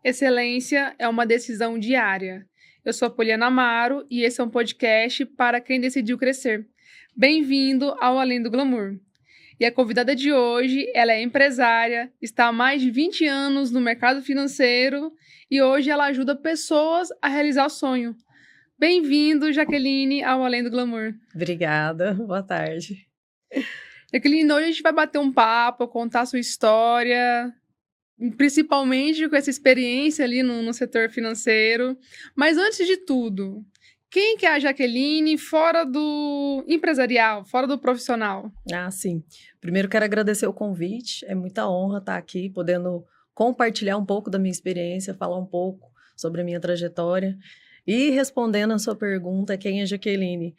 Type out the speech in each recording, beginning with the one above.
Excelência é uma decisão diária. Eu sou a Poliana Amaro e esse é um podcast para quem decidiu crescer. Bem-vindo ao Além do Glamour. E a convidada de hoje, ela é empresária, está há mais de 20 anos no mercado financeiro e hoje ela ajuda pessoas a realizar o sonho. Bem-vindo, Jaqueline, ao Além do Glamour. Obrigada, boa tarde. Jaqueline, hoje a gente vai bater um papo, contar a sua história, principalmente com essa experiência ali no setor financeiro. Mas antes de tudo, quem que é a Jaqueline fora do empresarial, fora do profissional? Sim. Primeiro quero agradecer o convite, é muita honra estar aqui, podendo compartilhar um pouco da minha experiência, falar um pouco sobre a minha trajetória. E respondendo a sua pergunta, quem é a Jaqueline?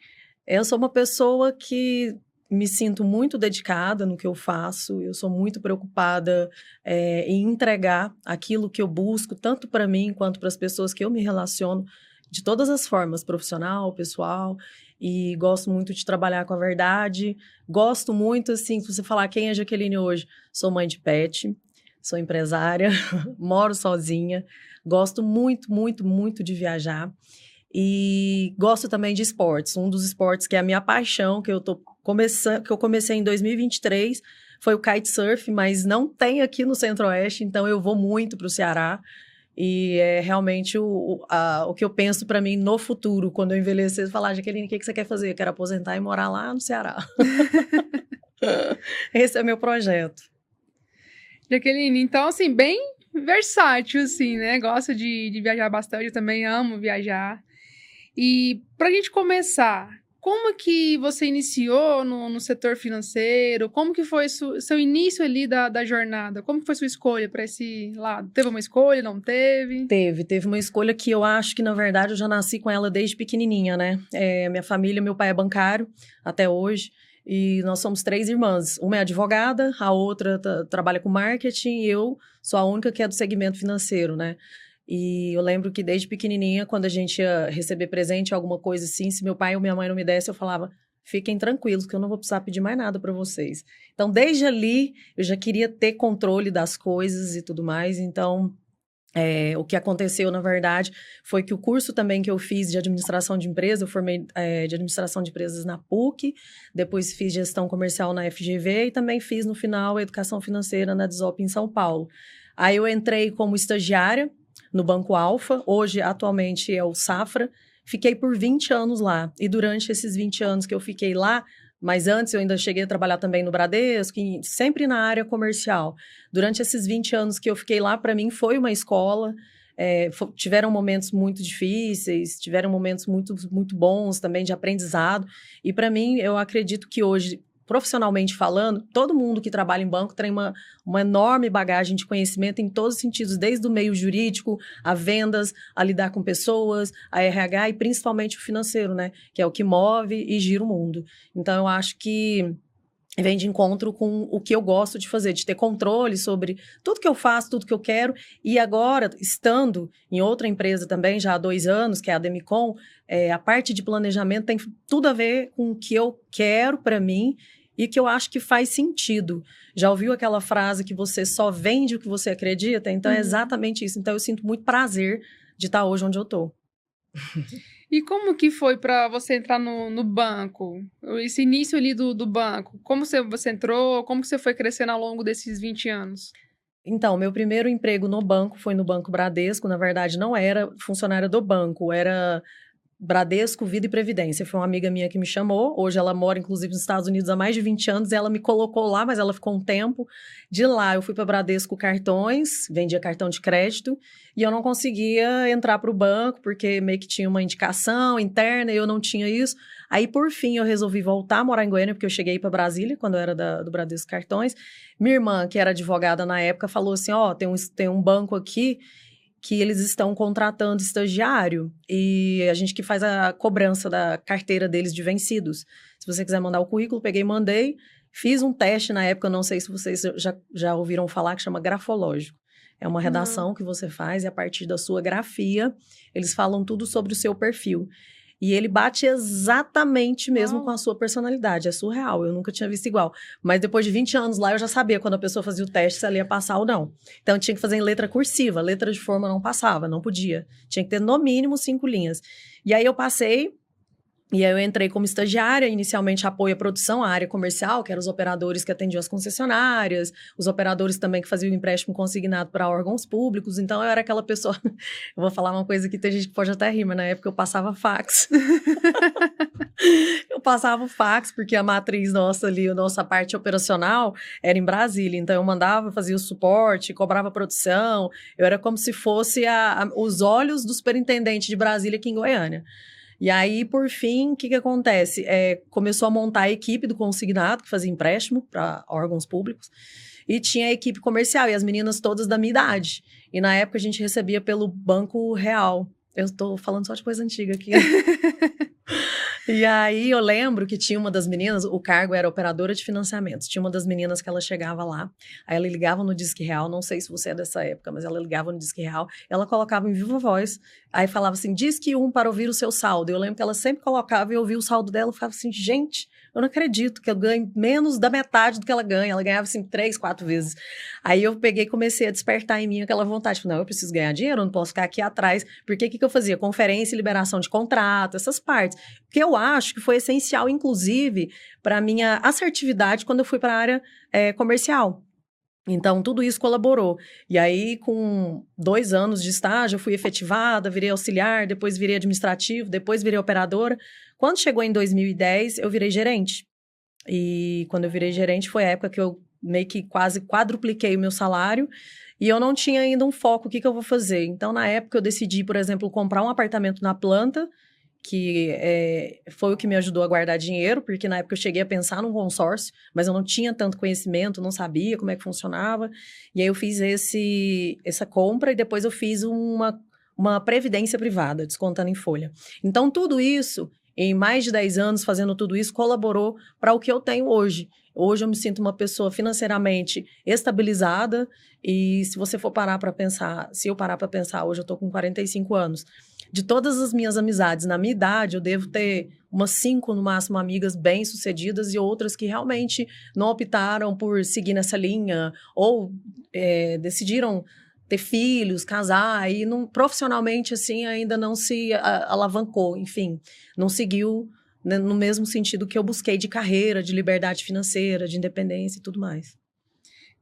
Eu sou uma pessoa que me sinto muito dedicada no que eu faço, eu sou muito preocupada em entregar aquilo que eu busco, tanto para mim quanto para as pessoas que eu me relaciono, de todas as formas, profissional, pessoal, e gosto muito de trabalhar com a verdade. Gosto muito, assim, se você falar quem é a Jaqueline hoje, sou mãe de pet, sou empresária, moro sozinha, gosto muito, muito, muito de viajar. E gosto também de esportes. Um dos esportes que é a minha paixão, que eu comecei em 2023, foi o kitesurf, mas não tem aqui no Centro-Oeste, então eu vou muito para o Ceará. E é realmente o que eu penso para mim no futuro, quando eu envelhecer, falar, Jaqueline, o que você quer fazer? Eu quero aposentar e morar lá no Ceará. Esse é o meu projeto. Jaqueline, então, assim, bem versátil, assim, né? Gosta de viajar bastante, eu também amo viajar. E pra gente começar, como que você iniciou no setor financeiro? Como que foi seu início ali da jornada? Como que foi sua escolha para esse lado? Teve uma escolha, não teve? Teve uma escolha que eu acho que, na verdade, eu já nasci com ela desde pequenininha, né? Minha família, meu pai é bancário até hoje, e nós somos 3 irmãs. Uma é advogada, a outra trabalha com marketing, e eu sou a única que é do segmento financeiro, né? E eu lembro que desde pequenininha, quando a gente ia receber presente, alguma coisa assim, se meu pai ou minha mãe não me desse, eu falava, fiquem tranquilos, que eu não vou precisar pedir mais nada para vocês. Então, desde ali, eu já queria ter controle das coisas e tudo mais, então... o que aconteceu, na verdade, foi que o curso também que eu fiz de administração de empresa, eu formei de administração de empresas na PUC, depois fiz gestão comercial na FGV e também fiz, no final, educação financeira na Desop em São Paulo. Aí eu entrei como estagiária no Banco Alfa, hoje, atualmente, é o Safra, fiquei por 20 anos lá. E durante esses 20 anos que eu fiquei lá, mas antes eu ainda cheguei a trabalhar também no Bradesco, sempre na área comercial. Durante esses 20 anos que eu fiquei lá, para mim foi uma escola. Tiveram momentos muito difíceis, tiveram momentos muito, muito bons também de aprendizado. E para mim, eu acredito que hoje, profissionalmente falando, todo mundo que trabalha em banco tem uma enorme bagagem de conhecimento em todos os sentidos, desde o meio jurídico, a vendas, a lidar com pessoas, a RH e principalmente o financeiro, né? Que é o que move e gira o mundo. Então, eu acho que vem de encontro com o que eu gosto de fazer, de ter controle sobre tudo que eu faço, tudo que eu quero. E agora, estando em outra empresa também, já há 2 anos, que é a Demicon, a parte de planejamento tem tudo a ver com o que eu quero para mim e que eu acho que faz sentido. Já ouviu aquela frase que você só vende o que você acredita? Então, é exatamente isso. Então, eu sinto muito prazer de estar hoje onde eu estou. E como que foi para você entrar no banco? Esse início ali do banco, como você entrou? Como que você foi crescendo ao longo desses 20 anos? Então, meu primeiro emprego no banco foi no Banco Bradesco. Na verdade, não era funcionária do banco, era Bradesco, Vida e Previdência. Foi uma amiga minha que me chamou. Hoje ela mora, inclusive, nos Estados Unidos há mais de 20 anos. E ela me colocou lá, mas ela ficou um tempo. De lá, eu fui para Bradesco Cartões, vendia cartão de crédito. E eu não conseguia entrar para o banco, porque meio que tinha uma indicação interna e eu não tinha isso. Aí, por fim, eu resolvi voltar a morar em Goiânia, porque eu cheguei para Brasília, quando eu era do Bradesco Cartões. Minha irmã, que era advogada na época, falou assim, tem um banco aqui que eles estão contratando estagiário e a gente que faz a cobrança da carteira deles de vencidos. Se você quiser mandar o currículo, peguei e mandei. Fiz um teste na época, não sei se vocês já ouviram falar, que chama grafológico. É uma redação que você faz e a partir da sua grafia, eles falam tudo sobre o seu perfil. E ele bate exatamente mesmo Uau. com a sua personalidade. É surreal, eu nunca tinha visto igual. Mas depois de 20 anos lá, eu já sabia quando a pessoa fazia o teste se ela ia passar ou não. Então, tinha que fazer em letra cursiva. Letra de forma não passava, não podia. Tinha que ter no mínimo 5 linhas. E aí eu passei. E aí eu entrei como estagiária, inicialmente apoio à produção, a área comercial, que eram os operadores que atendiam as concessionárias, os operadores também que faziam empréstimo consignado para órgãos públicos. Então, eu era aquela pessoa... Eu vou falar uma coisa que tem gente que pode até rir, mas na época eu passava fax. Eu passava o fax, porque a matriz nossa ali, a nossa parte operacional, era em Brasília. Então, eu mandava, fazia o suporte, cobrava a produção. Eu era como se fosse os olhos do superintendente de Brasília aqui em Goiânia. E aí, por fim, o que acontece? Começou a montar a equipe do consignado, que fazia empréstimo para órgãos públicos, e tinha a equipe comercial, e as meninas todas da minha idade. E na época a gente recebia pelo Banco Real. Eu estou falando só de coisa antiga aqui. E aí eu lembro que tinha uma das meninas, o cargo era operadora de financiamentos. Tinha uma das meninas que ela chegava lá, aí ela ligava no Disque Real, não sei se você é dessa época, mas ela ligava no Disque Real, ela colocava em viva voz, aí falava assim, Disque 1 para ouvir o seu saldo. Eu lembro que ela sempre colocava e eu ouvia o saldo dela, eu ficava assim, gente, eu não acredito que eu ganho menos da metade do que ela ganha. Ela ganhava assim 3, 4 vezes. Aí eu peguei e comecei a despertar em mim aquela vontade. Não, eu preciso ganhar dinheiro, eu não posso ficar aqui atrás. Porque o que eu fazia? Conferência, liberação de contrato, essas partes. Que eu acho que foi essencial, inclusive, para a minha assertividade quando eu fui para a área comercial. Então, tudo isso colaborou. E aí, com 2 anos de estágio, eu fui efetivada, virei auxiliar, depois virei administrativo, depois virei operadora. Quando chegou em 2010, eu virei gerente. E quando eu virei gerente, foi a época que eu meio que quase quadrupliquei o meu salário. E eu não tinha ainda um foco, o que eu vou fazer? Então, na época, eu decidi, por exemplo, comprar um apartamento na planta, que foi o que me ajudou a guardar dinheiro, porque na época eu cheguei a pensar num consórcio, mas eu não tinha tanto conhecimento, não sabia como é que funcionava. E aí eu fiz essa compra e depois eu fiz uma previdência privada, descontando em folha. Então, tudo isso, em mais de 10 anos fazendo tudo isso, colaborou para o que eu tenho hoje. Hoje eu me sinto uma pessoa financeiramente estabilizada e se você for parar para pensar, se eu parar para pensar, hoje eu estou com 45 anos, de todas as minhas amizades na minha idade, eu devo ter umas 5, no máximo, amigas bem-sucedidas e outras que realmente não optaram por seguir nessa linha ou decidiram ter filhos, casar e profissionalmente, assim, ainda não se alavancou, enfim, não seguiu no mesmo sentido que eu busquei de carreira, de liberdade financeira, de independência e tudo mais.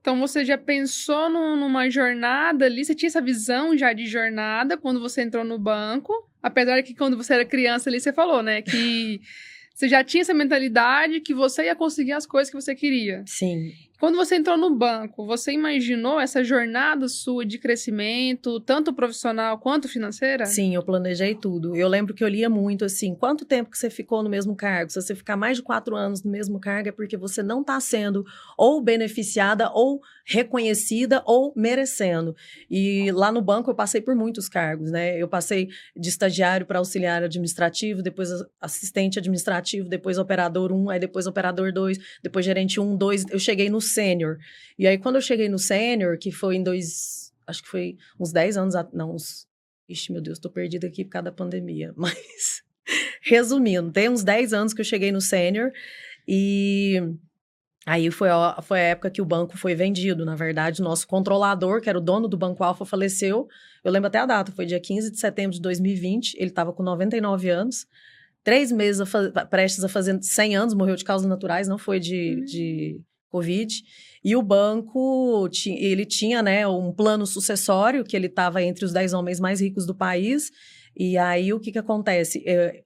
Então, você já pensou numa jornada ali? Você tinha essa visão já de jornada quando você entrou no banco? Apesar que quando você era criança ali, você falou, né? Que você já tinha essa mentalidade que você ia conseguir as coisas que você queria. Sim. Quando você entrou no banco, você imaginou essa jornada sua de crescimento, tanto profissional quanto financeira? Sim, eu planejei tudo. Eu lembro que eu lia muito assim, quanto tempo que você ficou no mesmo cargo? Se você ficar mais de 4 anos no mesmo cargo é porque você não está sendo ou beneficiada, ou reconhecida, ou merecendo. E lá no banco eu passei por muitos cargos, né? Eu passei de estagiário para auxiliar administrativo, depois assistente administrativo, depois operador 1, aí depois operador 2, depois gerente 1, 2, eu cheguei no sênior. E aí quando eu cheguei no sênior, que foi acho que foi uns 10 anos, ixi, meu Deus, tô perdida aqui por causa da pandemia. Mas, resumindo, tem uns 10 anos que eu cheguei no sênior e aí foi a época que o banco foi vendido. Na verdade, o nosso controlador, que era o dono do Banco Alfa, faleceu. Eu lembro até a data, foi dia 15 de setembro de 2020. Ele estava com 99 anos. 3 meses prestes a fazer 100 anos, morreu de causas naturais, não foi de Covid. E o banco, ele tinha, né, um plano sucessório, que ele estava entre os 10 homens mais ricos do país. E aí, o que acontece?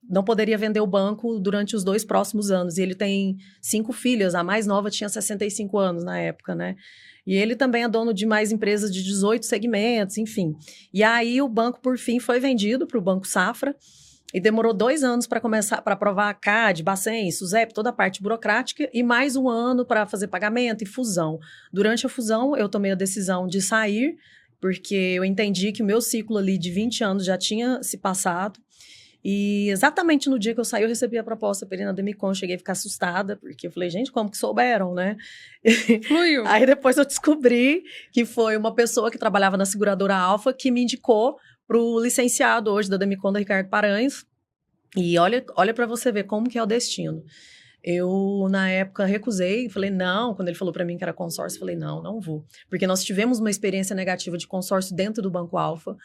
Não poderia vender o banco durante os 2 próximos anos. E ele tem 5 filhas, a mais nova tinha 65 anos na época, né? E ele também é dono de mais empresas de 18 segmentos, enfim. E aí, o banco, por fim, foi vendido para o Banco Safra. E demorou 2 anos para começar, para aprovar a CAD, Bacen, SUSEP, toda a parte burocrática, e mais 1 ano para fazer pagamento e fusão. Durante a fusão, eu tomei a decisão de sair, porque eu entendi que o meu ciclo ali de 20 anos já tinha se passado. E exatamente no dia que eu saí, eu recebi a proposta pela Demicon. Cheguei a ficar assustada, porque eu falei, gente, como que souberam, né? Fluiu. Aí depois eu descobri que foi uma pessoa que trabalhava na seguradora Alfa que me indicou para o licenciado hoje da Demicon, da Ricardo Paranhos. E olha para você ver como que é o destino. Eu, na época, recusei, falei não. Quando ele falou para mim que era consórcio, eu falei não vou. Porque nós tivemos uma experiência negativa de consórcio dentro do Banco Alfa,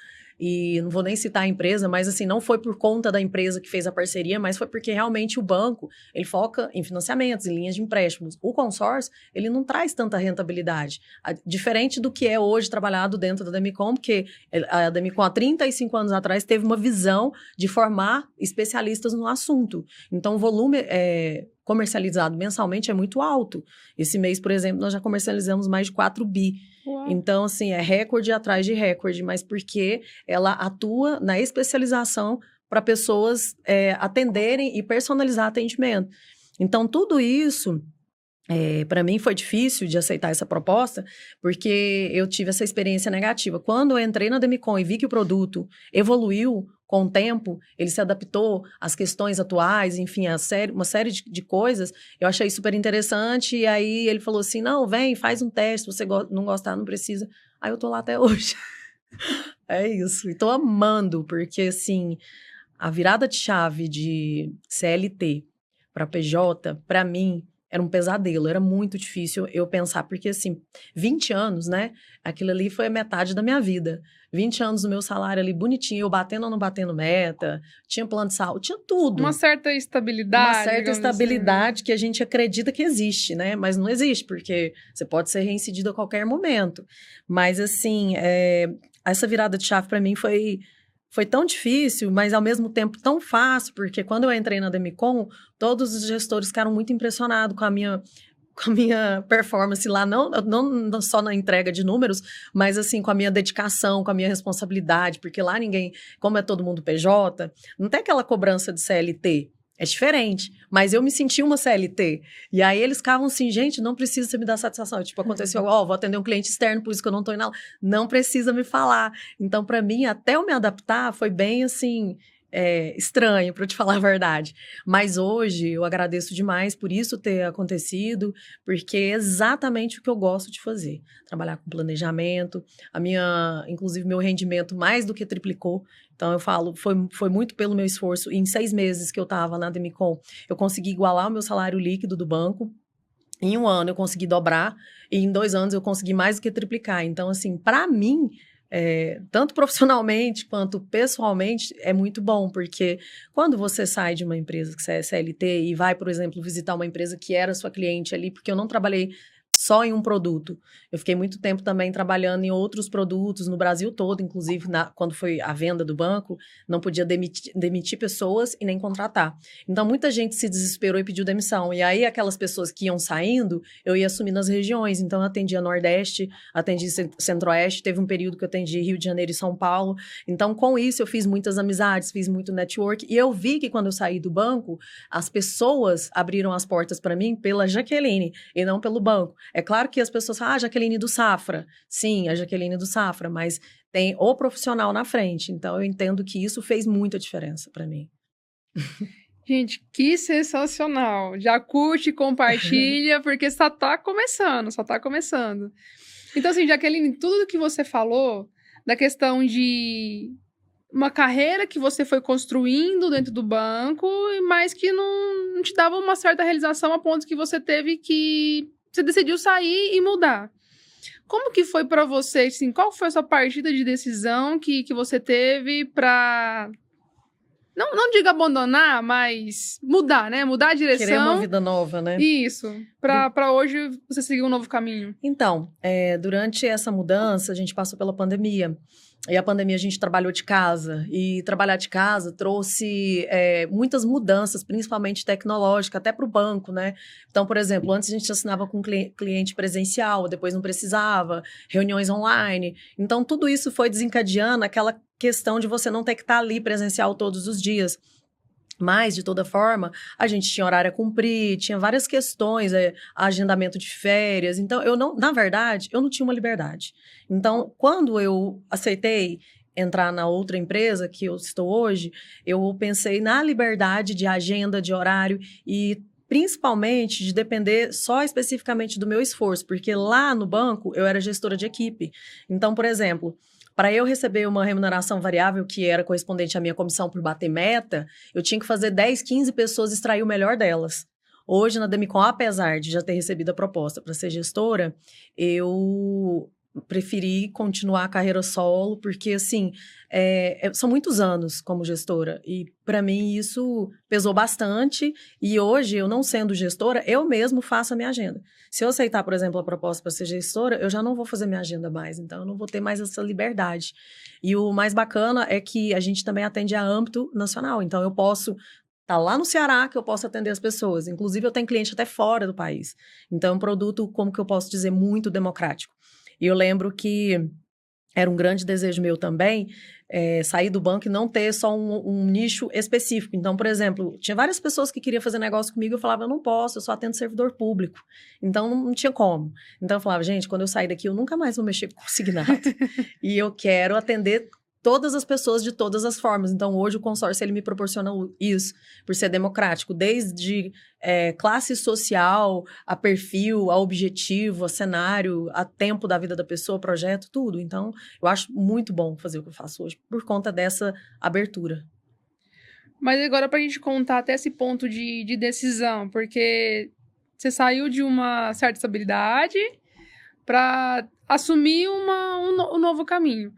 e não vou nem citar a empresa, mas assim, não foi por conta da empresa que fez a parceria, mas foi porque realmente o banco, ele foca em financiamentos, em linhas de empréstimos. O consórcio, ele não traz tanta rentabilidade. Diferente do que é hoje trabalhado dentro da Demicon, porque a Demicon, há 35 anos atrás, teve uma visão de formar especialistas no assunto. Então, o volume comercializado mensalmente é muito alto. Esse mês, por exemplo, nós já comercializamos mais de 4 bi. Uau. Então, assim, é recorde atrás de recorde, mas porque ela atua na especialização para pessoas atenderem e personalizar atendimento. Então, tudo isso, para mim, foi difícil de aceitar essa proposta, porque eu tive essa experiência negativa. Quando eu entrei na Demicon e vi que o produto evoluiu com o tempo, ele se adaptou às questões atuais, enfim, uma série de coisas, eu achei super interessante. E aí ele falou assim, não, vem, faz um teste, se você não gostar, não precisa. Aí eu tô lá até hoje. É isso, e tô amando, porque assim, a virada de chave de CLT para PJ, para mim, era um pesadelo, era muito difícil eu pensar, porque assim, 20 anos, né, aquilo ali foi a metade da minha vida. 20 anos do meu salário ali bonitinho, eu batendo ou não batendo meta, tinha plano de saúde, tinha tudo. Uma certa estabilidade. Uma certa estabilidade que a gente acredita que existe, né? Mas não existe, porque você pode ser reincidido a qualquer momento. Mas assim, essa virada de chave para mim foi tão difícil, mas ao mesmo tempo tão fácil, porque quando eu entrei na Demicon, todos os gestores ficaram muito impressionados com a minha performance lá, não só na entrega de números, mas assim, com a minha dedicação, com a minha responsabilidade, porque lá ninguém, como é todo mundo PJ, não tem aquela cobrança de CLT. É diferente, mas eu me senti uma CLT. E aí eles ficavam assim, gente, não precisa você me dar satisfação. Tipo, aconteceu, vou atender um cliente externo, por isso que eu não tô indo lá. Não precisa me falar. Então, para mim, até eu me adaptar, foi bem assim, estranho, para te falar a verdade. Mas hoje, eu agradeço demais por isso ter acontecido, porque é exatamente o que eu gosto de fazer. Trabalhar com planejamento, inclusive, meu rendimento mais do que triplicou. Então, eu falo, foi muito pelo meu esforço. E em 6 meses que eu estava na Demicon, eu consegui igualar o meu salário líquido do banco. Em 1 ano, eu consegui dobrar. E em 2 anos, eu consegui mais do que triplicar. Então, assim, para mim, tanto profissionalmente quanto pessoalmente, é muito bom. Porque quando você sai de uma empresa que você é CLT e vai, por exemplo, visitar uma empresa que era sua cliente ali, porque eu não trabalhei só em um produto. Eu fiquei muito tempo também trabalhando em outros produtos no Brasil todo, inclusive quando foi a venda do banco, não podia demitir pessoas e nem contratar. Então, muita gente se desesperou e pediu demissão. E aí, aquelas pessoas que iam saindo, eu ia assumir nas regiões. Então, eu atendia Nordeste, atendi Centro-Oeste, teve um período que eu atendi Rio de Janeiro e São Paulo. Então, com isso, eu fiz muitas amizades, fiz muito network. E eu vi que quando eu saí do banco, as pessoas abriram as portas para mim pela Jaqueline e não pelo banco. É claro que as pessoas falam, Jaqueline do Safra. Sim, a Jaqueline do Safra, mas tem o profissional na frente. Então, eu entendo que isso fez muita diferença para mim. Gente, que sensacional. Já curte, compartilha, porque só tá começando. Então, assim, Jaqueline, tudo que você falou, da questão de uma carreira que você foi construindo dentro do banco, mas que não te dava uma certa realização a ponto que você teve que... Você decidiu sair e mudar. Como que foi para você, assim, qual foi a sua partida de decisão que você teve para... Não digo abandonar, mas mudar, né? Mudar a direção. Querer uma vida nova, né? Isso. Para hoje você seguir um novo caminho. Então, durante essa mudança, a gente passou pela pandemia. E a pandemia a gente trabalhou de casa. E trabalhar de casa trouxe muitas mudanças, principalmente tecnológicas, até para o banco, né? Então, por exemplo, antes a gente assinava com cliente presencial, depois não precisava, reuniões online. Então, tudo isso foi desencadeando aquela questão de você não ter que estar ali presencial todos os dias. Mas, de toda forma, a gente tinha horário a cumprir, tinha várias questões, agendamento de férias. Então, na verdade, eu não tinha uma liberdade. Então, quando eu aceitei entrar na outra empresa que eu estou hoje, eu pensei na liberdade de agenda, de horário e principalmente de depender só especificamente do meu esforço, porque lá no banco eu era gestora de equipe. Então, por exemplo, Para eu receber uma remuneração variável que era correspondente à minha comissão por bater meta, eu tinha que fazer 10, 15 pessoas extrair o melhor delas. Hoje, na Demicon, apesar de já ter recebido a proposta para ser gestora, eu preferi continuar a carreira solo, porque, assim, são muitos anos como gestora, e para mim isso pesou bastante, e hoje, eu não sendo gestora, eu mesmo faço a minha agenda. Se eu aceitar, por exemplo, a proposta para ser gestora, eu já não vou fazer minha agenda mais, então eu não vou ter mais essa liberdade. E o mais bacana é que a gente também atende a âmbito nacional, então eu posso tá lá no Ceará que eu posso atender as pessoas. Inclusive, eu tenho cliente até fora do país. Então, é um produto, como que eu posso dizer, muito democrático. E eu lembro que era um grande desejo meu também sair do banco e não ter só um nicho específico. Então, por exemplo, tinha várias pessoas que queriam fazer negócio comigo, eu falava, eu não posso, eu só atendo servidor público. Então, não tinha como. Então, eu falava, gente, quando eu sair daqui, eu nunca mais vou mexer com consignado. E eu quero atender todas as pessoas de todas as formas. Então, hoje o consórcio ele me proporciona isso, por ser democrático, desde classe social, a perfil, a objetivo, a cenário, a tempo da vida da pessoa, projeto, tudo. Então, eu acho muito bom fazer o que eu faço hoje, por conta dessa abertura. Mas agora, para a gente contar até esse ponto de decisão, porque você saiu de uma certa estabilidade para assumir um novo caminho.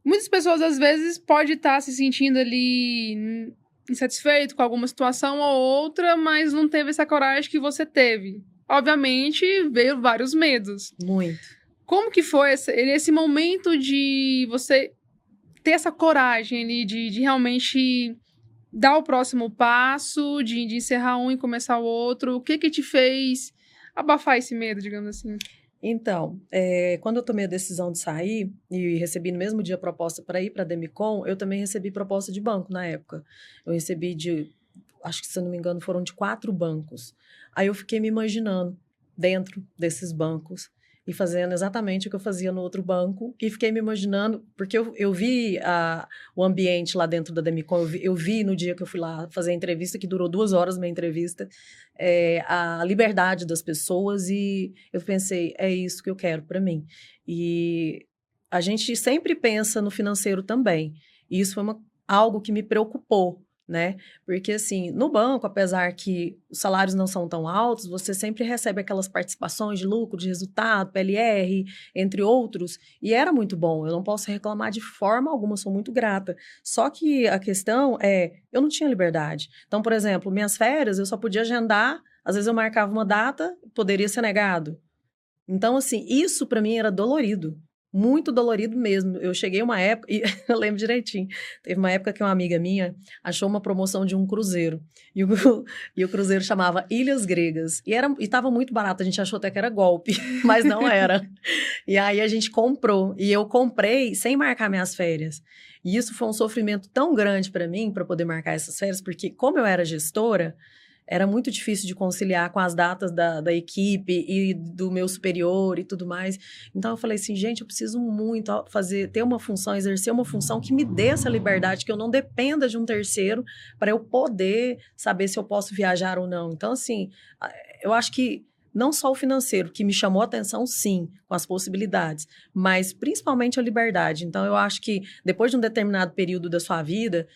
Muitas pessoas, às vezes, podem estar se sentindo ali insatisfeito com alguma situação ou outra, mas não teve essa coragem que você teve. Obviamente, veio vários medos. Muito. Como que foi esse momento de você ter essa coragem ali, de realmente dar o próximo passo, de encerrar um e começar o outro? O que te fez abafar esse medo, digamos assim? Então, quando eu tomei a decisão de sair e recebi no mesmo dia a proposta para ir para a Demicon, eu também recebi proposta de banco na época. Eu recebi acho que se eu não me engano, foram de 4 bancos. Aí eu fiquei me imaginando dentro desses bancos e fazendo exatamente o que eu fazia no outro banco e fiquei me imaginando, porque eu vi o ambiente lá dentro da Demicon, eu vi no dia que eu fui lá fazer a entrevista, que durou 2 horas minha entrevista, a liberdade das pessoas e eu pensei, é isso que eu quero para mim. E a gente sempre pensa no financeiro também, e isso foi algo que me preocupou, né? Porque, assim, no banco, apesar que os salários não são tão altos, você sempre recebe aquelas participações de lucro, de resultado, PLR, entre outros, e era muito bom. Eu não posso reclamar de forma alguma, sou muito grata. Só que a questão eu não tinha liberdade. Então, por exemplo, minhas férias, eu só podia agendar, às vezes eu marcava uma data, poderia ser negado. Então, assim, isso para mim era dolorido. Muito dolorido mesmo. Eu cheguei uma época, e eu lembro direitinho, teve uma época que uma amiga minha achou uma promoção de um cruzeiro, e o cruzeiro chamava Ilhas Gregas, e estava muito barato, a gente achou até que era golpe, mas não era. E aí a gente comprou, e eu comprei sem marcar minhas férias. E isso foi um sofrimento tão grande para mim, para poder marcar essas férias, porque como eu era gestora, era muito difícil de conciliar com as datas da equipe e do meu superior e tudo mais. Então, eu falei assim, gente, eu preciso muito ter uma função, exercer uma função que me dê essa liberdade, que eu não dependa de um terceiro para eu poder saber se eu posso viajar ou não. Então, assim, eu acho que não só o financeiro, que me chamou a atenção, sim, com as possibilidades, mas principalmente a liberdade. Então, eu acho que depois de um determinado período da sua vida,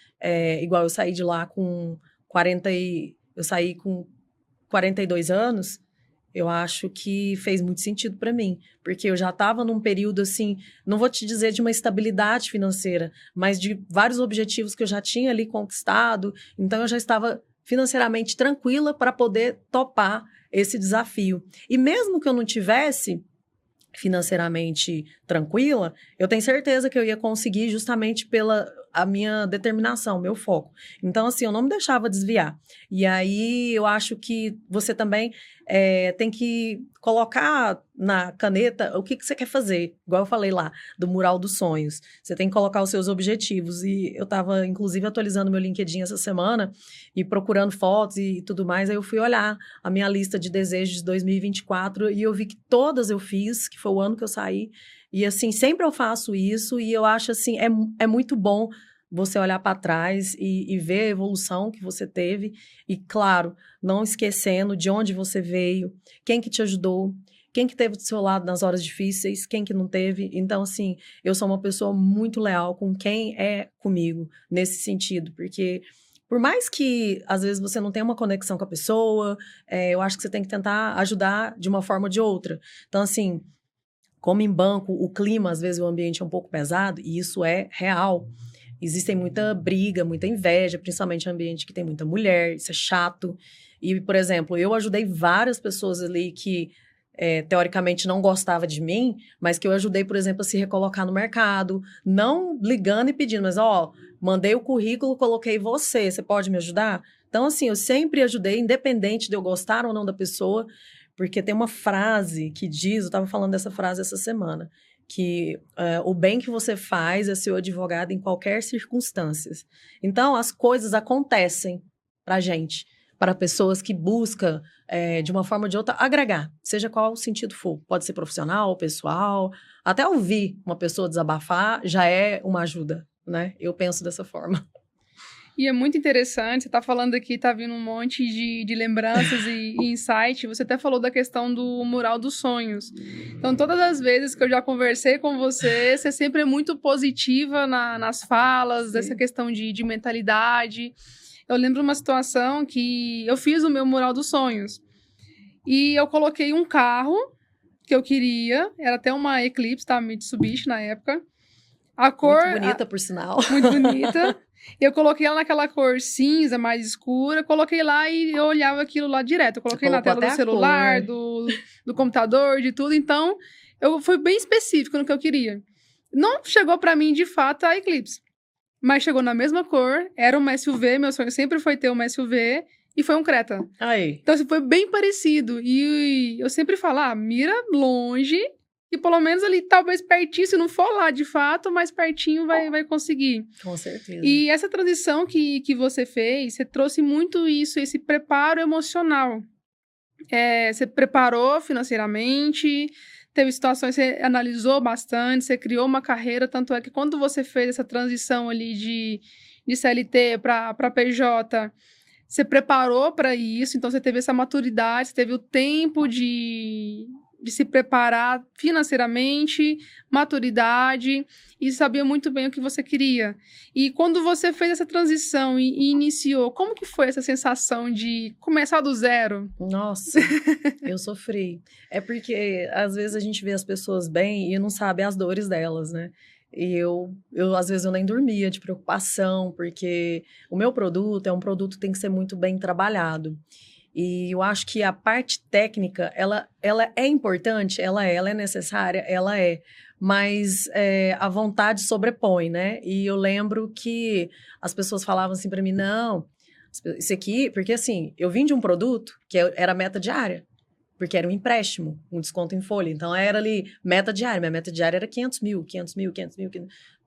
igual eu saí de lá com 42 anos, eu acho que fez muito sentido para mim, porque eu já estava num período, assim, não vou te dizer de uma estabilidade financeira, mas de vários objetivos que eu já tinha ali conquistado, então eu já estava financeiramente tranquila para poder topar esse desafio. E mesmo que eu não tivesse financeiramente tranquila, eu tenho certeza que eu ia conseguir justamente pela a minha determinação, meu foco. Então, assim, eu não me deixava desviar. E aí, eu acho que você também tem que colocar na caneta o que você quer fazer. Igual eu falei lá, do mural dos sonhos. Você tem que colocar os seus objetivos. E eu estava, inclusive, atualizando meu LinkedIn essa semana e procurando fotos e tudo mais. Aí eu fui olhar a minha lista de desejos de 2024 e eu vi que todas eu fiz, que foi o ano que eu saí. E, assim, sempre eu faço isso e eu acho, assim, é muito bom você olhar para trás e ver a evolução que você teve. E, claro, não esquecendo de onde você veio, quem que te ajudou, quem que teve do seu lado nas horas difíceis, quem que não teve. Então, assim, eu sou uma pessoa muito leal com quem é comigo, nesse sentido, porque por mais que, às vezes, você não tenha uma conexão com a pessoa, eu acho que você tem que tentar ajudar de uma forma ou de outra. Então, assim, como em banco, o clima, às vezes, o ambiente é um pouco pesado, e isso é real. Existem muita briga, muita inveja, principalmente em ambiente que tem muita mulher, isso é chato. E, por exemplo, eu ajudei várias pessoas ali que, teoricamente, não gostavam de mim, mas que eu ajudei, por exemplo, a se recolocar no mercado, não ligando e pedindo, mas, ó, mandei o currículo, coloquei você pode me ajudar? Então, assim, eu sempre ajudei, independente de eu gostar ou não da pessoa, porque tem uma frase que diz, eu estava falando dessa frase essa semana, que o bem que você faz é seu advogado em qualquer circunstância. Então, as coisas acontecem pra gente, para pessoas que buscam, de uma forma ou de outra, agregar, seja qual o sentido for. Pode ser profissional, pessoal, até ouvir uma pessoa desabafar já é uma ajuda, né? Eu penso dessa forma. E é muito interessante, você está falando aqui, está vindo um monte de lembranças e insight. Você até falou da questão do mural dos sonhos. Então, todas as vezes que eu já conversei com você, você sempre é muito positiva nas falas, dessa questão de mentalidade. Eu lembro uma situação que eu fiz o meu mural dos sonhos. E eu coloquei um carro que eu queria, era até uma Eclipse, tá? Mitsubishi na época. A cor... Muito bonita, por sinal. Muito bonita. Eu coloquei ela naquela cor cinza, mais escura, coloquei lá e eu olhava aquilo lá direto. Eu coloquei na tela do celular, do computador, de tudo. Então, eu fui bem específico no que eu queria. Não chegou pra mim, de fato, a Eclipse. Mas chegou na mesma cor, era uma SUV, meu sonho sempre foi ter uma SUV, e foi um Creta. Aí. Então, assim, foi bem parecido. E eu sempre falo, mira longe, e pelo menos ali, talvez pertinho, se não for lá de fato, mas pertinho vai conseguir. Com certeza. E essa transição que você fez, você trouxe muito isso, esse preparo emocional. Você preparou financeiramente, teve situações, você analisou bastante, você criou uma carreira, tanto é que quando você fez essa transição ali de CLT para PJ, você preparou para isso, então você teve essa maturidade, você teve o tempo de se preparar financeiramente, maturidade, e sabia muito bem o que você queria. E quando você fez essa transição e iniciou, como que foi essa sensação de começar do zero? Nossa, eu sofri. É porque, às vezes, a gente vê as pessoas bem e não sabe as dores delas, né? E às vezes, eu nem dormia de preocupação, porque o meu produto é um produto que tem que ser muito bem trabalhado. E eu acho que a parte técnica, ela é importante, ela é necessária, ela é. Mas a vontade sobrepõe, né? E eu lembro que as pessoas falavam assim para mim, não, isso aqui... Porque assim, eu vim de um produto que era meta diária, porque era um empréstimo, um desconto em folha. Então, era ali, meta diária. Minha meta diária era 500 mil.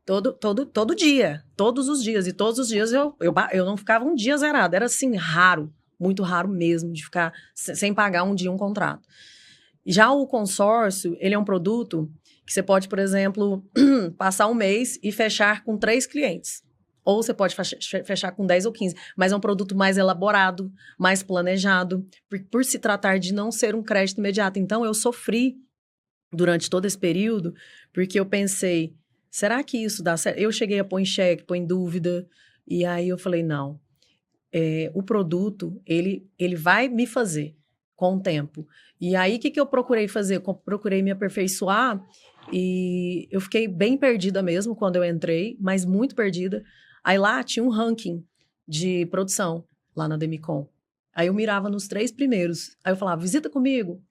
Todo dia, todos os dias. E todos os dias eu não ficava um dia zerado. Era assim, raro. Muito raro mesmo, de ficar sem pagar um dia um contrato. Já o consórcio, ele é um produto que você pode, por exemplo, passar um mês e fechar com 3 clientes. Ou você pode fechar com 10 ou 15. Mas é um produto mais elaborado, mais planejado, por se tratar de não ser um crédito imediato. Então, eu sofri durante todo esse período, porque eu pensei, será que isso dá certo? Eu cheguei a pôr em xeque, pôr em dúvida, e aí eu falei, não. O produto, ele vai me fazer com o tempo. E aí, o que eu procurei fazer? Eu procurei me aperfeiçoar e eu fiquei bem perdida mesmo quando eu entrei, mas muito perdida. Aí lá tinha um ranking de produção, lá na Demicon. Aí eu mirava nos 3 primeiros. Aí eu falava, visita comigo.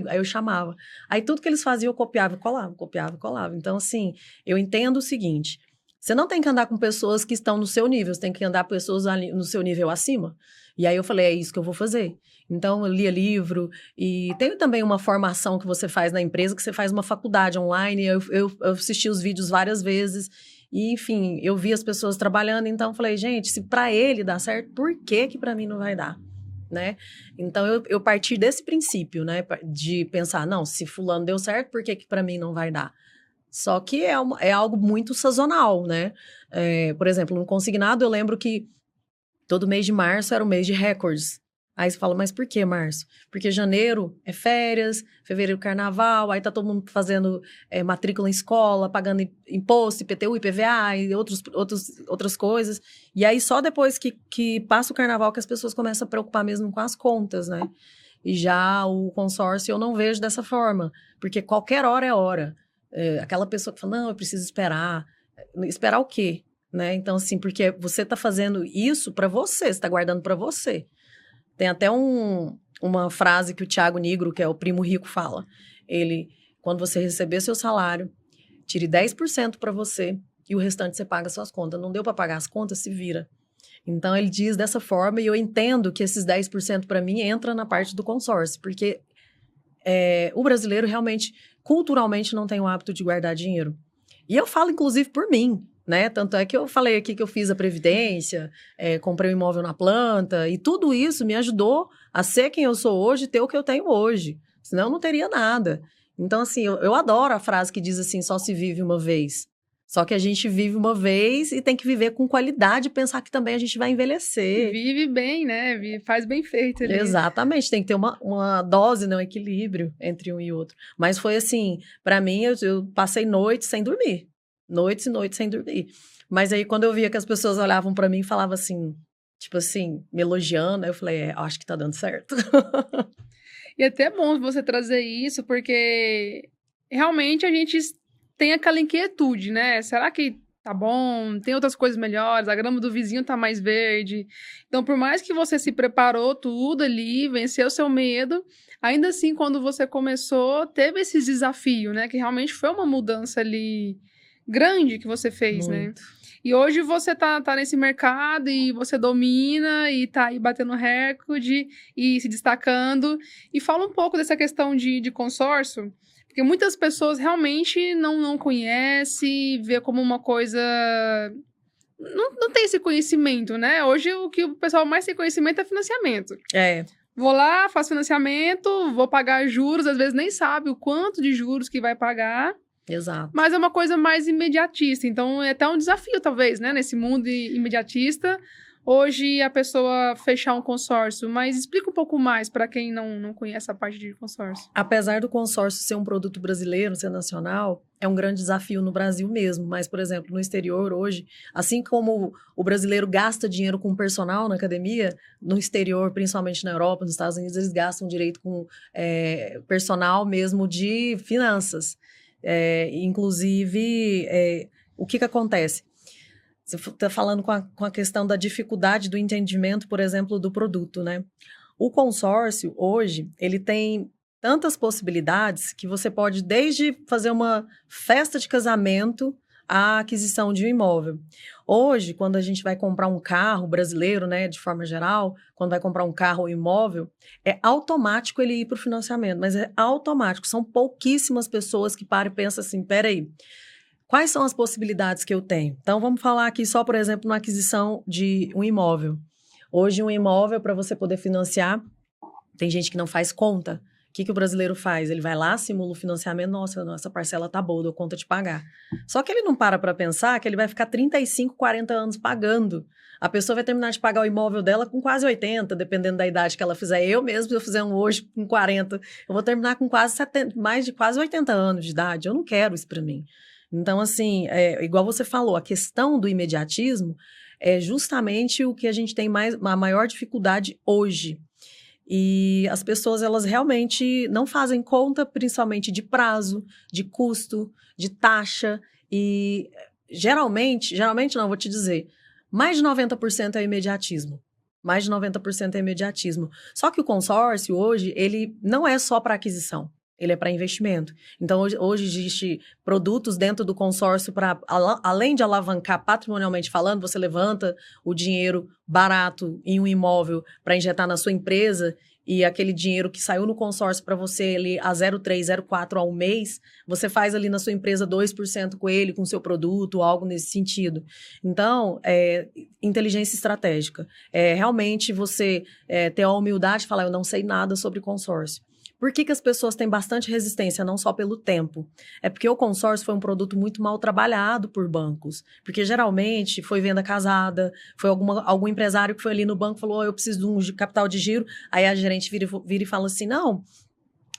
Aí eu chamava. Aí tudo que eles faziam eu copiava e colava. Então, assim, eu entendo o seguinte... Você não tem que andar com pessoas que estão no seu nível, você tem que andar com pessoas no seu nível acima. E aí eu falei, é isso que eu vou fazer. Então, eu lia livro e tem também uma formação que você faz na empresa, que você faz uma faculdade online. Eu assisti os vídeos várias vezes e, enfim, eu vi as pessoas trabalhando. Então, eu falei, gente, se para ele dá certo, por que para mim não vai dar? Né? Então, eu parti desse princípio, né? De pensar, não, se fulano deu certo, por que para mim não vai dar? Só que é algo muito sazonal, né? Por exemplo, no consignado, eu lembro que todo mês de março era o mês de recordes. Aí você fala, mas por que, Márcio? Porque janeiro é férias, fevereiro carnaval, aí tá todo mundo fazendo matrícula em escola, pagando imposto, IPTU, IPVA e outras coisas. E aí só depois que passa o carnaval que as pessoas começam a preocupar mesmo com as contas, né? E já o consórcio eu não vejo dessa forma, porque qualquer hora é hora. Aquela pessoa que fala, não, eu preciso esperar. Esperar o quê? Né? Então, assim, porque você está fazendo isso para você está guardando para você. Tem até uma frase que o Thiago Nigro, que é o primo rico, fala. Ele, quando você receber seu salário, tire 10% para você e o restante você paga suas contas. Não deu para pagar as contas, se vira. Então, ele diz dessa forma e eu entendo que esses 10% para mim entra na parte do consórcio, porque o brasileiro realmente, culturalmente, não tem o hábito de guardar dinheiro. E eu falo, inclusive, por mim, né? Tanto é que eu falei aqui que eu fiz a previdência, comprei um imóvel na planta, e tudo isso me ajudou a ser quem eu sou hoje e ter o que eu tenho hoje. Senão eu não teria nada. Então, assim, eu adoro a frase que diz assim, só se vive uma vez. Só que a gente vive uma vez e tem que viver com qualidade e pensar que também a gente vai envelhecer. Vive bem, né? Faz bem feito ali. Exatamente, tem que ter uma dose, né, um equilíbrio entre um e outro. Mas foi assim, para mim, eu passei noites sem dormir. Noites e noites sem dormir. Mas aí, quando eu via que as pessoas olhavam para mim e falavam assim, tipo assim, me elogiando, aí eu falei, acho que tá dando certo. E é até bom você trazer isso, porque realmente a gente tem aquela inquietude, né? Será que tá bom? Tem outras coisas melhores? A grama do vizinho tá mais verde. Então, por mais que você se preparou tudo ali, venceu o seu medo, ainda assim, quando você começou, teve esses desafios, né? Que realmente foi uma mudança ali grande que você fez, né? Muito. E hoje você tá nesse mercado e você domina e tá aí batendo recorde e se destacando. E fala um pouco dessa questão de consórcio, porque muitas pessoas realmente não conhecem, vê como uma coisa... Não tem esse conhecimento, né? Hoje o que o pessoal mais tem conhecimento é financiamento. Vou lá, faço financiamento, vou pagar juros, às vezes nem sabe o quanto de juros que vai pagar. Exato. Mas é uma coisa mais imediatista, então é até um desafio, talvez, né? Nesse mundo imediatista, hoje a pessoa fechar um consórcio. Mas explica um pouco mais para quem não conhece a parte de consórcio. Apesar do consórcio ser um produto brasileiro, ser nacional, é um grande desafio no Brasil mesmo. Mas, por exemplo, no exterior hoje, assim como o brasileiro gasta dinheiro com personal na academia, no exterior, principalmente na Europa, nos Estados Unidos, eles gastam direito com personal mesmo de finanças. Inclusive, o que acontece? Você está falando com a questão da dificuldade do entendimento, por exemplo, do produto, né? O consórcio, hoje, ele tem tantas possibilidades que você pode desde fazer uma festa de casamento à aquisição de um imóvel. Hoje, quando a gente vai comprar um carro brasileiro, né, de forma geral, quando vai comprar um carro ou imóvel, é automático ele ir para o financiamento, mas é automático. São pouquíssimas pessoas que param e pensam assim, peraí, quais são as possibilidades que eu tenho? Então, vamos falar aqui só, por exemplo, na aquisição de um imóvel. Hoje, um imóvel, para você poder financiar, tem gente que não faz conta. O que o brasileiro faz? Ele vai lá, simula o financiamento, nossa parcela tá boa, dou conta de pagar. Só que ele não para pensar que ele vai ficar 35, 40 anos pagando. A pessoa vai terminar de pagar o imóvel dela com quase 80, dependendo da idade que ela fizer. Eu mesmo, se eu fizer um hoje com 40, eu vou terminar com quase 70, mais de quase 80 anos de idade. Eu não quero isso para mim. Então, assim, igual você falou, a questão do imediatismo é justamente o que a gente tem a maior dificuldade hoje. E as pessoas, elas realmente não fazem conta, principalmente de prazo, de custo, de taxa. E geralmente não, vou te dizer, mais de 90% é imediatismo. Mais de 90% é imediatismo. Só que o consórcio, hoje, ele não é só para aquisição. Ele é para investimento. Então, hoje existe produtos dentro do consórcio para, além de alavancar patrimonialmente falando, você levanta o dinheiro barato em um imóvel para injetar na sua empresa e aquele dinheiro que saiu no consórcio para você ali a 0,3, 0,4 ao mês, você faz ali na sua empresa 2% com ele, com o seu produto, algo nesse sentido. Então, inteligência estratégica. Realmente você ter a humildade de falar, eu não sei nada sobre consórcio. Por que as pessoas têm bastante resistência, não só pelo tempo? É porque o consórcio foi um produto muito mal trabalhado por bancos. Porque geralmente foi venda casada, foi algum empresário que foi ali no banco e falou: eu preciso de um capital de giro. Aí a gerente vira e fala assim: não,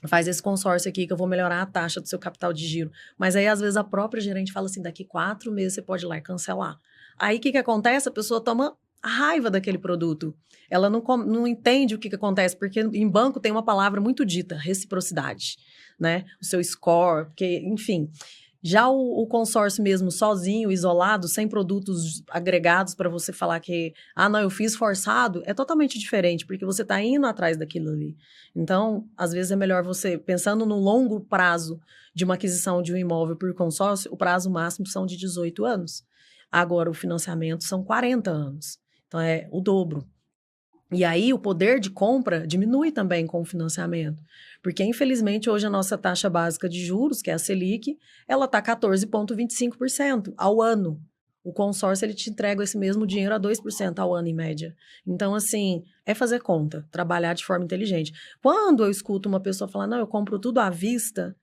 faz esse consórcio aqui que eu vou melhorar a taxa do seu capital de giro. Mas aí, às vezes, a própria gerente fala assim: daqui 4 meses você pode ir lá e cancelar. Aí, o que acontece? A pessoa toma a raiva daquele produto. Ela não entende o que acontece, porque em banco tem uma palavra muito dita, reciprocidade, né? O seu score, porque, enfim. Já o consórcio mesmo, sozinho, isolado, sem produtos agregados para você falar que, não, eu fiz forçado, é totalmente diferente, porque você está indo atrás daquilo ali. Então, às vezes é melhor você, pensando no longo prazo de uma aquisição de um imóvel por consórcio, o prazo máximo são de 18 anos. Agora, o financiamento são 40 anos. Então, é o dobro. E aí, o poder de compra diminui também com o financiamento. Porque, infelizmente, hoje a nossa taxa básica de juros, que é a Selic, ela está 14,25% ao ano. O consórcio, ele te entrega esse mesmo dinheiro a 2% ao ano, em média. Então, assim, é fazer conta, trabalhar de forma inteligente. Quando eu escuto uma pessoa falar, não, eu compro tudo à vista,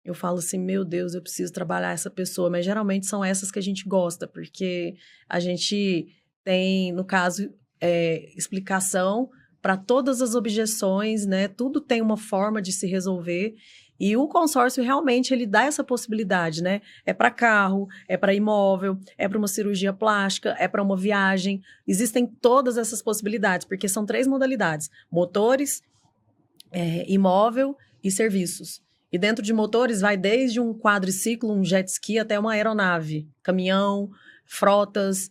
eu falo assim, meu Deus, eu preciso trabalhar essa pessoa. Mas, geralmente, são essas que a gente gosta, porque a gente tem, no caso, explicação para todas as objeções, né? Tudo tem uma forma de se resolver. E o consórcio realmente ele dá essa possibilidade, né? É para carro, é para imóvel, é para uma cirurgia plástica, é para uma viagem. Existem todas essas possibilidades, porque são 3 modalidades: motores, imóvel e serviços. E dentro de motores vai desde um quadriciclo, um jet ski, até uma aeronave, caminhão, frotas.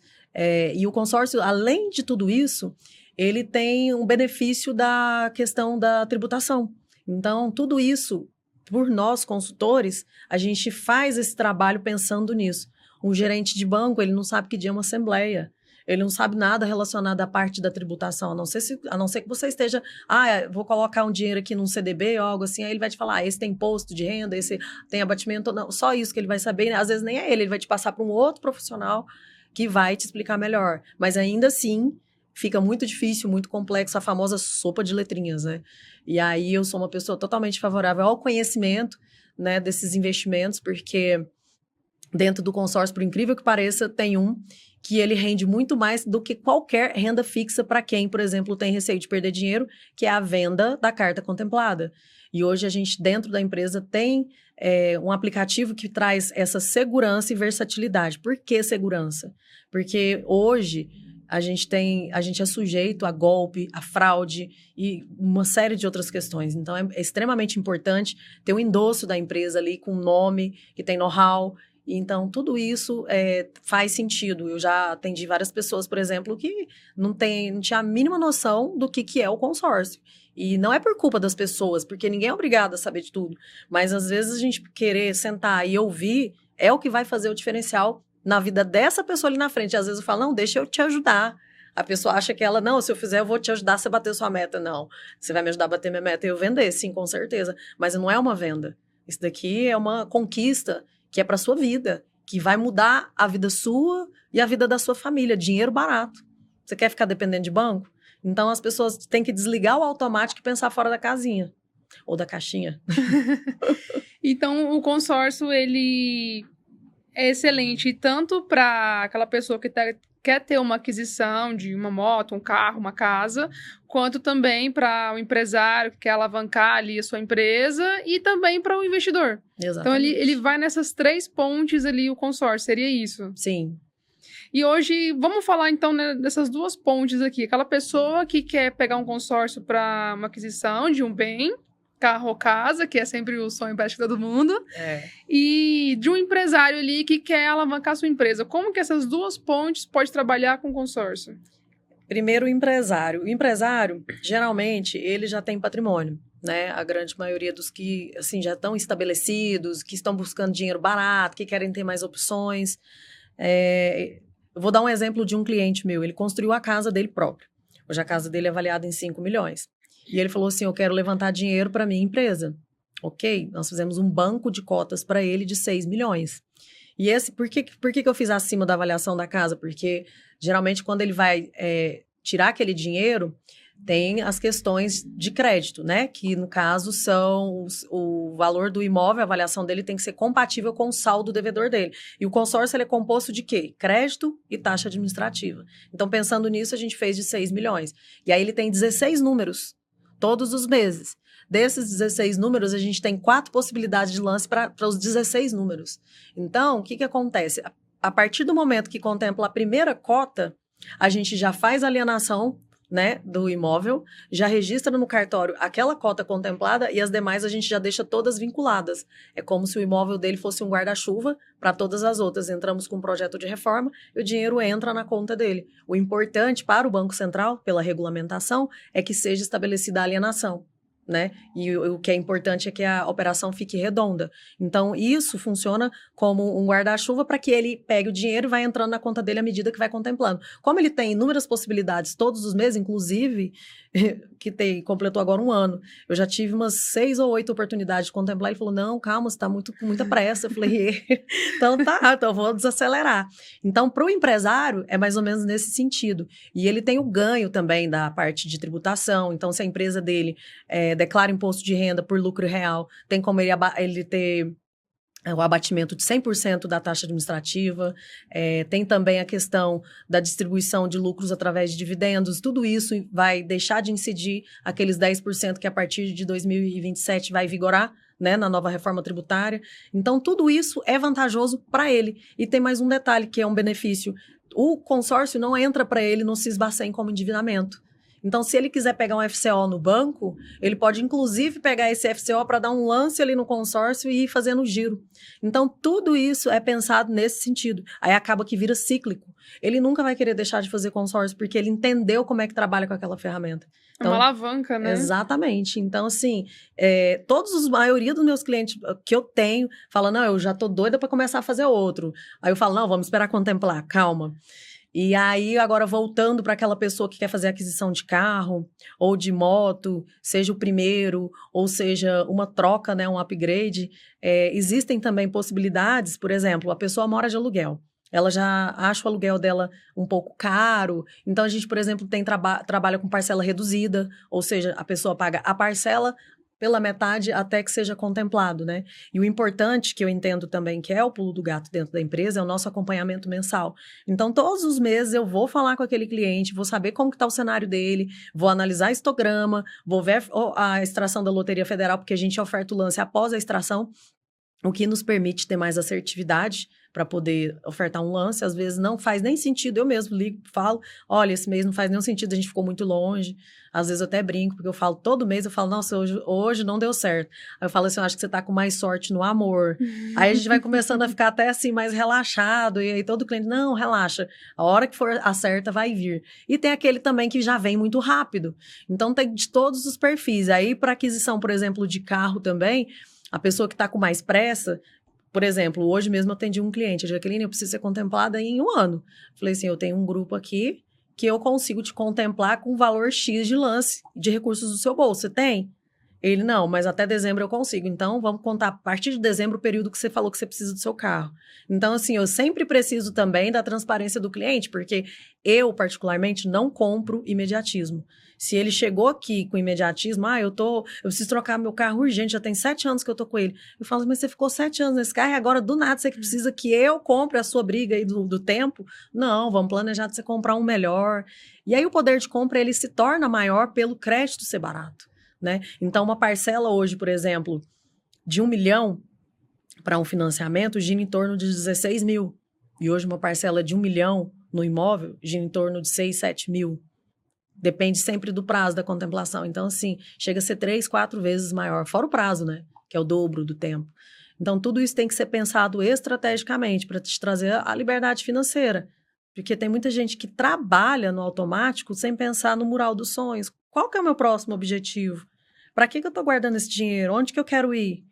E o consórcio, além de tudo isso, ele tem um benefício da questão da tributação. Então, tudo isso, por nós, consultores, a gente faz esse trabalho pensando nisso. Um gerente de banco, ele não sabe que dia é uma assembleia. Ele não sabe nada relacionado à parte da tributação, a não ser que você esteja, vou colocar um dinheiro aqui num CDB ou algo assim, aí ele vai te falar, esse tem imposto de renda, esse tem abatimento, não, só isso que ele vai saber, né? Às vezes nem é ele vai te passar para um outro profissional que vai te explicar melhor. Mas ainda assim, fica muito difícil, muito complexo, a famosa sopa de letrinhas, né? E aí eu sou uma pessoa totalmente favorável ao conhecimento, né, desses investimentos, porque dentro do consórcio, por incrível que pareça, tem um que ele rende muito mais do que qualquer renda fixa para quem, por exemplo, tem receio de perder dinheiro, que é a venda da carta contemplada. E hoje a gente, dentro da empresa, tem um aplicativo que traz essa segurança e versatilidade. Por que segurança? Porque hoje a gente é sujeito a golpe, a fraude e uma série de outras questões. Então, é extremamente importante ter o endosso da empresa ali com nome, que tem know-how. Então, tudo isso faz sentido. Eu já atendi várias pessoas, por exemplo, que não tinha a mínima noção do que é o consórcio. E não é por culpa das pessoas, porque ninguém é obrigado a saber de tudo. Mas, às vezes, a gente querer sentar e ouvir é o que vai fazer o diferencial na vida dessa pessoa ali na frente. Às vezes eu falo, não, deixa eu te ajudar. A pessoa acha que ela, não, se eu fizer, eu vou te ajudar a você bater sua meta. Não, você vai me ajudar a bater minha meta e eu vender, sim, com certeza. Mas não é uma venda. Isso daqui é uma conquista que é para sua vida, que vai mudar a vida sua e a vida da sua família. Dinheiro barato. Você quer ficar dependendo de banco? Então, as pessoas têm que desligar o automático e pensar fora da casinha. Ou da caixinha. Então, o consórcio, ele é excelente tanto para aquela pessoa que quer ter uma aquisição de uma moto, um carro, uma casa, quanto também para o empresário que quer alavancar ali a sua empresa e também para o investidor. Exatamente. Então, ele vai nessas 3 pontes ali, o consórcio, seria isso? Sim. E hoje, vamos falar então, né, dessas 2 pontes aqui. Aquela pessoa que quer pegar um consórcio para uma aquisição de um bem, carro ou casa, que é sempre o sonho para todo mundo, e de um empresário ali que quer alavancar sua empresa. Como que essas 2 pontes pode trabalhar com consórcio? Primeiro, o empresário. O empresário, geralmente, ele já tem patrimônio, né? A grande maioria dos que, assim, já estão estabelecidos, que estão buscando dinheiro barato, que querem ter mais opções. Eu vou dar um exemplo de um cliente meu. Ele construiu a casa dele próprio. Hoje a casa dele é avaliada em 5 milhões. E ele falou assim, eu quero levantar dinheiro para minha empresa. Ok, nós fizemos um banco de cotas para ele de 6 milhões. E por que eu fiz acima da avaliação da casa? Porque, geralmente, quando ele vai tirar aquele dinheiro, Tem as questões de crédito, né? Que, no caso, são o valor do imóvel, a avaliação dele tem que ser compatível com o saldo devedor dele. E o consórcio, ele é composto de quê? Crédito e taxa administrativa. Então, pensando nisso, a gente fez de 6 milhões. E aí ele tem 16 números, todos os meses. Desses 16 números, a gente tem 4 possibilidades de lance para os 16 números. Então, o que acontece? A partir do momento que contempla a primeira cota, a gente já faz a alienação, né, do imóvel, já registra no cartório aquela cota contemplada e as demais a gente já deixa todas vinculadas. É como se o imóvel dele fosse um guarda-chuva para todas as outras. Entramos com um projeto de reforma e o dinheiro entra na conta dele. O importante para o Banco Central, pela regulamentação, é que seja estabelecida a alienação, né? E o que é importante é que a operação fique redonda. Então, isso funciona como um guarda-chuva para que ele pegue o dinheiro e vai entrando na conta dele à medida que vai contemplando. Como ele tem inúmeras possibilidades todos os meses, inclusive, completou agora 1 ano, eu já tive umas 6 ou 8 oportunidades de contemplar. Ele falou, não, calma, você está com muita pressa. Eu falei, então eu vou desacelerar. Então, para o empresário, é mais ou menos nesse sentido. E ele tem o ganho também da parte de tributação. Então, se a empresa dele declara imposto de renda por lucro real, tem como ele ter o abatimento de 100% da taxa administrativa, tem também a questão da distribuição de lucros através de dividendos, tudo isso vai deixar de incidir aqueles 10% que a partir de 2027 vai vigorar, né, na nova reforma tributária. Então, tudo isso é vantajoso para ele. E tem mais um detalhe que é um benefício. O consórcio não entra para ele no Sisbacen como endividamento. Então, se ele quiser pegar um FCO no banco, ele pode, inclusive, pegar esse FCO para dar um lance ali no consórcio e ir fazendo o giro. Então, tudo isso é pensado nesse sentido. Aí acaba que vira cíclico. Ele nunca vai querer deixar de fazer consórcio, porque ele entendeu como é que trabalha com aquela ferramenta. Então, é uma alavanca, né? Exatamente. Então, assim, a maioria dos meus clientes que eu tenho falam, não, eu já tô doida para começar a fazer outro. Aí eu falo, não, vamos esperar contemplar, calma. E aí, agora, voltando para aquela pessoa que quer fazer aquisição de carro ou de moto, seja o primeiro, ou seja uma troca, né, um upgrade, existem também possibilidades, por exemplo, a pessoa mora de aluguel. Ela já acha o aluguel dela um pouco caro. Então, a gente, por exemplo, trabalha com parcela reduzida, ou seja, a pessoa paga a parcela pela metade até que seja contemplado, né? E o importante, que eu entendo também que é o pulo do gato dentro da empresa, é o nosso acompanhamento mensal. Então, todos os meses eu vou falar com aquele cliente, vou saber como que está o cenário dele, vou analisar histograma, vou ver a extração da Loteria Federal, porque a gente oferta o lance após a extração, o que nos permite ter mais assertividade para poder ofertar um lance. Às vezes não faz nem sentido, eu mesmo ligo, falo, olha, esse mês não faz nenhum sentido, a gente ficou muito longe. Às vezes eu até brinco, porque eu falo, todo mês eu falo, nossa, hoje não deu certo. Aí eu falo assim, eu acho que você tá com mais sorte no amor. Aí a gente vai começando a ficar até assim, mais relaxado, e aí todo cliente, não, relaxa, a hora que for a certa vai vir. E tem aquele também que já vem muito rápido. Então tem de todos os perfis. Aí para aquisição, por exemplo, de carro também, a pessoa que está com mais pressa, por exemplo, hoje mesmo eu atendi um cliente, Jaqueline, eu preciso ser contemplada em 1 ano. Falei assim, eu tenho um grupo aqui que eu consigo te contemplar com valor X de lance de recursos do seu bolso. Você tem? Ele, não, mas até dezembro eu consigo. Então, vamos contar a partir de dezembro o período que você falou que você precisa do seu carro. Então, assim, eu sempre preciso também da transparência do cliente, porque eu, particularmente, não compro imediatismo. Se ele chegou aqui com imediatismo, eu preciso trocar meu carro urgente, já tem 7 anos que eu tô com ele. Eu falo, mas você ficou 7 anos nesse carro e agora, do nada, você que precisa que eu compre a sua briga aí do tempo? Não, vamos planejar de você comprar um melhor. E aí o poder de compra, ele se torna maior pelo crédito ser barato, né? Então, uma parcela hoje, por exemplo, de 1 milhão para um financiamento gira em torno de 16 mil. E hoje uma parcela de 1 milhão no imóvel gira em torno de 6, 7 mil. Depende sempre do prazo da contemplação. Então, assim, chega a ser 3, 4 vezes maior, fora o prazo, né? Que é o dobro do tempo. Então, tudo isso tem que ser pensado estrategicamente para te trazer a liberdade financeira. Porque tem muita gente que trabalha no automático sem pensar no mural dos sonhos. Qual que é o meu próximo objetivo? Para que eu estou guardando esse dinheiro? Onde que eu quero ir?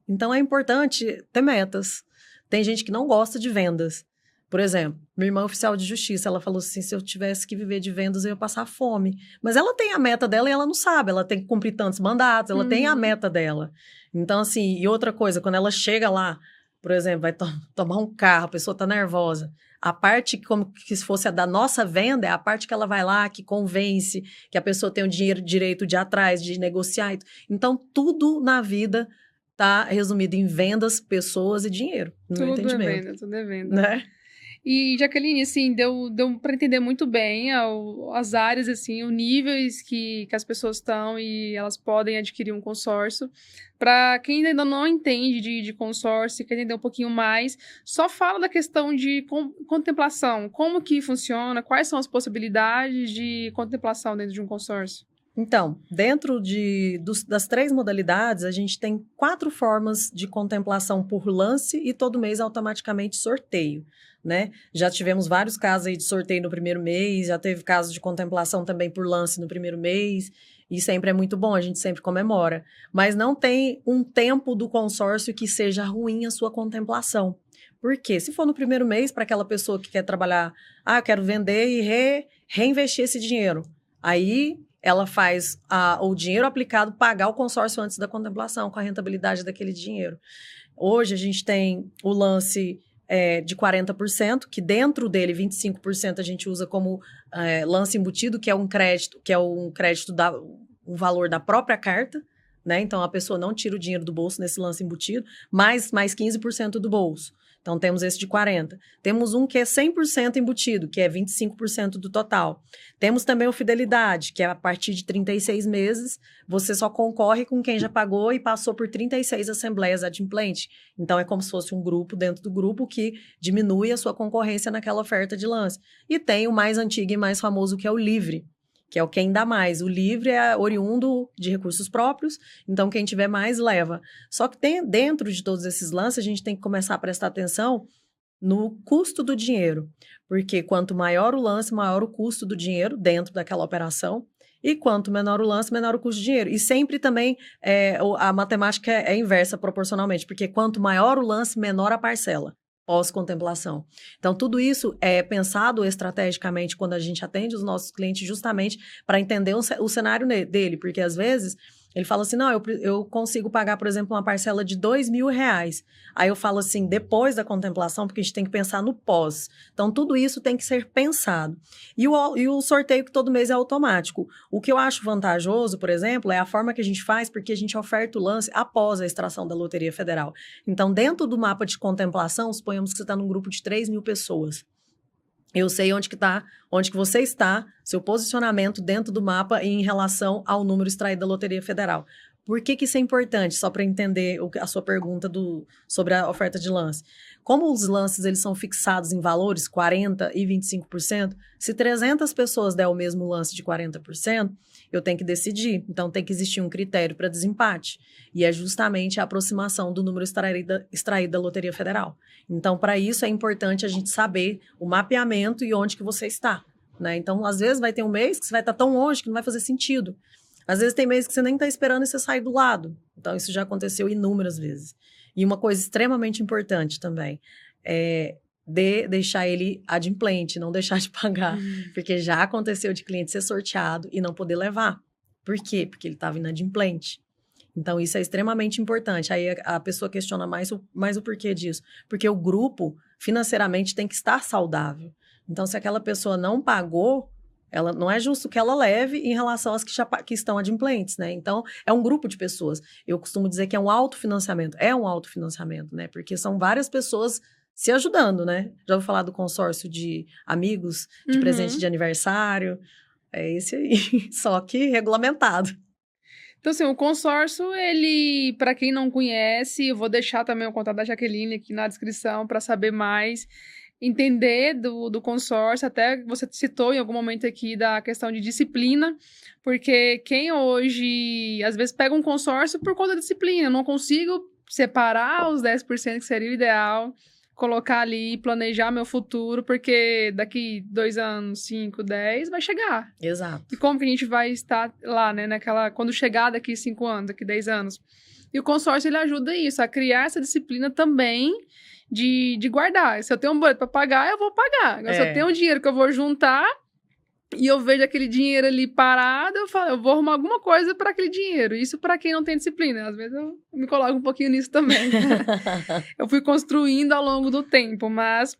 Então, é importante ter metas. Tem gente que não gosta de vendas. Por exemplo, minha irmã é oficial de justiça, ela falou assim, se eu tivesse que viver de vendas, eu ia passar fome. Mas ela tem a meta dela e ela não sabe, ela tem que cumprir tantos mandatos, ela tem a meta dela. Então, assim, e outra coisa, quando ela chega lá por exemplo, vai tomar um carro, a pessoa está nervosa. A parte, como que se fosse a da nossa venda, é a parte que ela vai lá, que convence, que a pessoa tem o direito de ir atrás, de negociar. Então, tudo na vida está resumido em vendas, pessoas e dinheiro, no meu entendimento. Tudo é venda. Né? E, Jaqueline, assim, deu para entender muito bem as áreas, assim, os níveis que as pessoas estão e elas podem adquirir um consórcio. Para quem ainda não entende de consórcio, quer entender um pouquinho mais, só fala da questão de contemplação. Como que funciona? Quais são as possibilidades de contemplação dentro de um consórcio? Então, dentro das 3 modalidades, a gente tem 4 formas de contemplação por lance e todo mês automaticamente sorteio, né? Já tivemos vários casos aí de sorteio no primeiro mês, já teve casos de contemplação também por lance no primeiro mês, e sempre é muito bom, a gente sempre comemora. Mas não tem um tempo do consórcio que seja ruim a sua contemplação. Por quê? Se for no primeiro mês, para aquela pessoa que quer trabalhar, eu quero vender e reinvestir esse dinheiro. Aí ela faz o dinheiro aplicado pagar o consórcio antes da contemplação, com a rentabilidade daquele dinheiro. Hoje a gente tem o lance de 40%, que dentro dele 25% a gente usa como lance embutido, que é um crédito, o valor da própria carta, né? Então a pessoa não tira o dinheiro do bolso nesse lance embutido, mais 15% do bolso. Então, temos esse de 40%. Temos um que é 100% embutido, que é 25% do total. Temos também o Fidelidade, que é a partir de 36 meses, você só concorre com quem já pagou e passou por 36 assembleias adimplentes. Então, é como se fosse um grupo dentro do grupo que diminui a sua concorrência naquela oferta de lance. E tem o mais antigo e mais famoso, que é o Livre, que é o quem dá mais. O livre é oriundo de recursos próprios, então quem tiver mais leva. Só que dentro de todos esses lances, a gente tem que começar a prestar atenção no custo do dinheiro, porque quanto maior o lance, maior o custo do dinheiro dentro daquela operação, e quanto menor o lance, menor o custo de dinheiro. E sempre também a matemática é inversa proporcionalmente, porque quanto maior o lance, menor a parcela pós-contemplação. Então, tudo isso é pensado estrategicamente quando a gente atende os nossos clientes justamente para entender o cenário dele, porque às vezes ele fala assim, não, eu consigo pagar, por exemplo, uma parcela de R$2.000. Aí eu falo assim, depois da contemplação, porque a gente tem que pensar no pós. Então, tudo isso tem que ser pensado. E o sorteio que todo mês é automático. O que eu acho vantajoso, por exemplo, é a forma que a gente faz, porque a gente oferta o lance após a extração da Loteria Federal. Então, dentro do mapa de contemplação, suponhamos que você está num grupo de 3.000 pessoas. Eu sei onde que você está, seu posicionamento dentro do mapa em relação ao número extraído da Loteria Federal. Por que isso é importante? Só para entender a sua pergunta sobre a oferta de lance. Como os lances eles são fixados em valores, 40% e 25%, se 300 pessoas der o mesmo lance de 40%, eu tenho que decidir. Então, tem que existir um critério para desempate. E é justamente a aproximação do número extraído da Loteria Federal. Então, para isso, é importante a gente saber o mapeamento e onde que você está, né? Então, às vezes, vai ter um mês que você vai estar tão longe que não vai fazer sentido. Às vezes, tem mês que você nem está esperando e você sai do lado. Então, isso já aconteceu inúmeras vezes. E uma coisa extremamente importante também é deixar ele adimplente, não deixar de pagar. Porque já aconteceu de cliente ser sorteado e não poder levar. Por quê? Porque ele estava inadimplente. Então, isso é extremamente importante. Aí a pessoa questiona mais o porquê disso. Porque o grupo, financeiramente, tem que estar saudável. Então, se aquela pessoa não pagou, não é justo que ela leve em relação às que estão adimplentes, né? Então, é um grupo de pessoas. Eu costumo dizer que é um autofinanciamento. É um autofinanciamento, né? Porque são várias pessoas se ajudando, né? Já ouviu falar do consórcio de amigos, de presente de aniversário? É esse aí, só que regulamentado. Então, assim, o consórcio, ele, para quem não conhece, eu vou deixar também o contato da Jaqueline aqui na descrição para saber mais, entender do consórcio. Até você citou em algum momento aqui da questão de disciplina, porque quem hoje, às vezes, pega um consórcio por conta da disciplina, eu não consigo separar os 10% que seria o ideal, colocar ali e planejar meu futuro, porque daqui 2 anos, 5, 10, vai chegar. Exato. E como que a gente vai estar lá, né, quando chegar daqui 5 anos, daqui 10 anos. E o consórcio, ele ajuda isso, a criar essa disciplina também de guardar. Se eu tenho um boleto para pagar, eu vou pagar. Agora, se eu tenho um dinheiro que eu vou juntar, e eu vejo aquele dinheiro ali parado, eu falo, eu vou arrumar alguma coisa para aquele dinheiro. Isso para quem não tem disciplina. Às vezes eu me coloco um pouquinho nisso também. Eu fui construindo ao longo do tempo, mas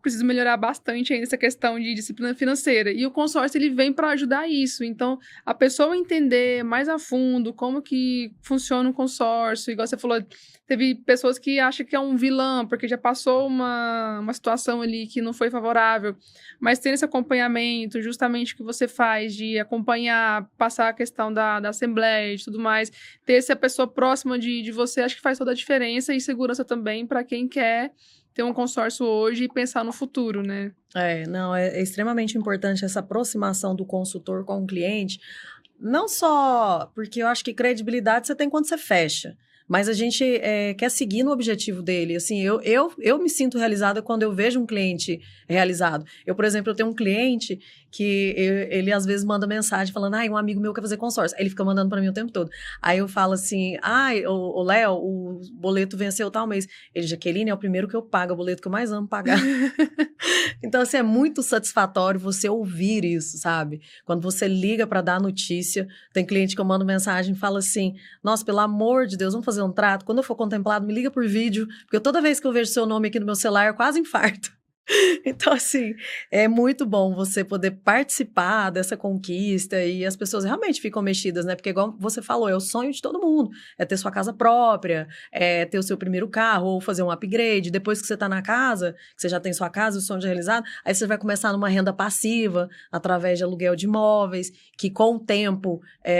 preciso melhorar bastante ainda essa questão de disciplina financeira. E o consórcio, ele vem para ajudar isso. Então, a pessoa entender mais a fundo como que funciona um consórcio, igual você falou, teve pessoas que acham que é um vilão, porque já passou uma situação ali que não foi favorável. Mas ter esse acompanhamento, justamente o que você faz de acompanhar, passar a questão da assembleia e tudo mais, ter essa pessoa próxima de você, acho que faz toda a diferença e segurança também para quem quer ter um consórcio hoje e pensar no futuro, né? Não, é extremamente importante essa aproximação do consultor com o cliente, não só porque eu acho que credibilidade você tem quando você fecha, mas a gente quer seguir no objetivo dele. Assim, eu me sinto realizada quando eu vejo um cliente realizado. Eu, por exemplo, eu tenho um cliente que ele às vezes manda mensagem falando, um amigo meu quer fazer consórcio. Aí ele fica mandando para mim o tempo todo. Aí eu falo assim, o Léo, o boleto venceu tal mês. Ele, Jaqueline, é o primeiro que eu pago, é o boleto que eu mais amo pagar. Então, assim, é muito satisfatório você ouvir isso, sabe? Quando você liga para dar notícia, tem cliente que eu mando mensagem e fala assim, nossa, pelo amor de Deus, vamos fazer um trato? Quando eu for contemplado, me liga por vídeo, porque toda vez que eu vejo seu nome aqui no meu celular, eu quase infarto. Então, assim, é muito bom você poder participar dessa conquista e as pessoas realmente ficam mexidas, né? Porque, igual você falou, é o sonho de todo mundo. É ter sua casa própria, é ter o seu primeiro carro ou fazer um upgrade. Depois que você tá na casa, que você já tem sua casa, o sonho já realizado, aí você vai começar numa renda passiva, através de aluguel de imóveis, que com o tempo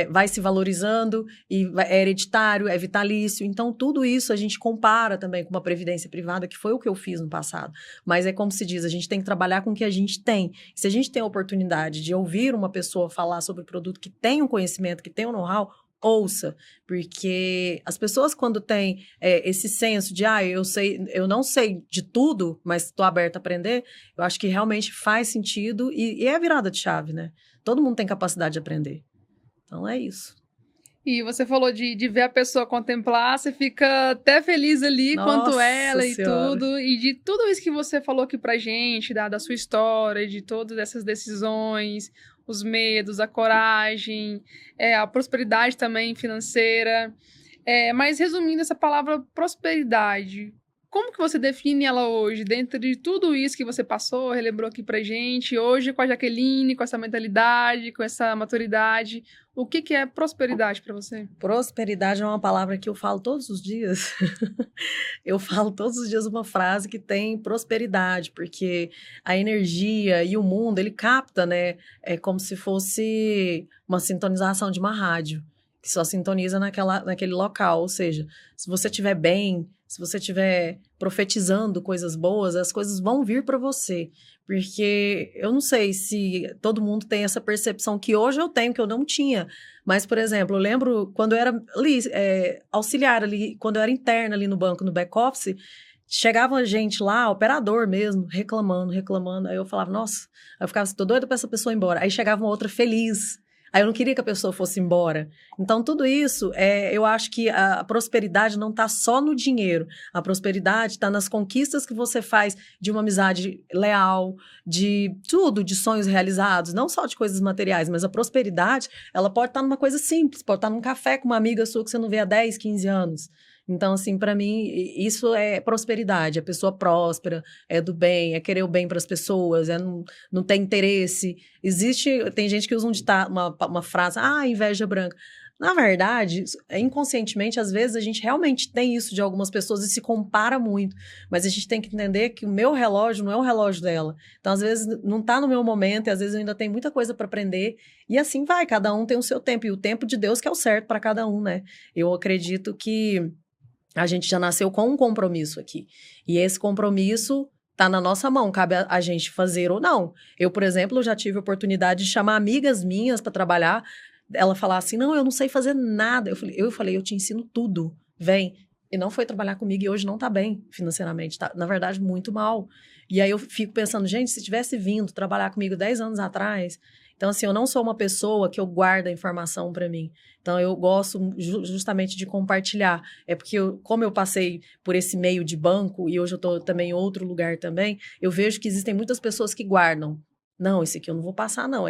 vai se valorizando e é hereditário, é vitalício. Então, tudo isso a gente compara também com uma previdência privada, que foi o que eu fiz no passado. Mas é como se diz, a gente tem que trabalhar com o que a gente tem. Se a gente tem a oportunidade de ouvir uma pessoa falar sobre o produto que tem um conhecimento, que tem um know-how, ouça, porque as pessoas quando têm esse senso de, eu não sei de tudo, mas estou aberta a aprender, eu acho que realmente faz sentido e é a virada de chave, né? Todo mundo tem capacidade de aprender. Então, é isso. E você falou de ver a pessoa contemplar, você fica até feliz ali quanto ela e tudo. E de tudo isso que você falou aqui pra gente, da sua história, de todas essas decisões, os medos, a coragem, a prosperidade também financeira. Mas resumindo essa palavra prosperidade, como que você define ela hoje? Dentro de tudo isso que você passou, relembrou aqui pra gente, hoje com a Jaqueline, com essa mentalidade, com essa maturidade, o que é prosperidade para você? Prosperidade é uma palavra que eu falo todos os dias. Eu falo todos os dias uma frase que tem prosperidade, porque a energia e o mundo, ele capta, né? É como se fosse uma sintonização de uma rádio, que só sintoniza naquele local. Ou seja, se você estiver bem, se você estiver profetizando coisas boas, as coisas vão vir para você. Porque eu não sei se todo mundo tem essa percepção que hoje eu tenho, que eu não tinha. Mas, por exemplo, eu lembro quando eu era ali, auxiliar ali, quando eu era interna ali no banco, no back-office, chegava gente lá, operador mesmo, reclamando. Aí eu falava, nossa, aí eu ficava assim, tô doida pra essa pessoa ir embora. Aí chegava uma outra feliz. Aí eu não queria que a pessoa fosse embora. Então, tudo isso, eu acho que a prosperidade não está só no dinheiro. A prosperidade está nas conquistas que você faz de uma amizade leal, de tudo, de sonhos realizados, não só de coisas materiais, mas a prosperidade, ela pode estar numa coisa simples, pode estar num café com uma amiga sua que você não vê há 10, 15 anos. Então, assim, para mim, isso é prosperidade, a pessoa próspera, é do bem, é querer o bem para as pessoas, não tem interesse. Tem gente que usa uma frase, inveja branca. Na verdade, inconscientemente, às vezes, a gente realmente tem isso de algumas pessoas e se compara muito. Mas a gente tem que entender que o meu relógio não é o relógio dela. Então, às vezes, não está no meu momento e às vezes eu ainda tenho muita coisa para aprender. E assim vai, cada um tem o seu tempo. E o tempo de Deus que é o certo para cada um, né? Eu acredito que a gente já nasceu com um compromisso aqui. E esse compromisso está na nossa mão, cabe a gente fazer ou não. Eu, por exemplo, já tive a oportunidade de chamar amigas minhas para trabalhar. Ela falar assim, não, eu não sei fazer nada. Eu falei, eu te ensino tudo, vem. E não foi trabalhar comigo e hoje não está bem financeiramente, tá, na verdade, muito mal. E aí eu fico pensando, gente, se tivesse vindo trabalhar comigo 10 anos atrás... Então, assim, eu não sou uma pessoa que eu guardo a informação para mim. Então, eu gosto justamente de compartilhar. É porque, como eu passei por esse meio de banco e hoje eu estou também em outro lugar também, eu vejo que existem muitas pessoas que guardam. Não, esse aqui eu não vou passar, não.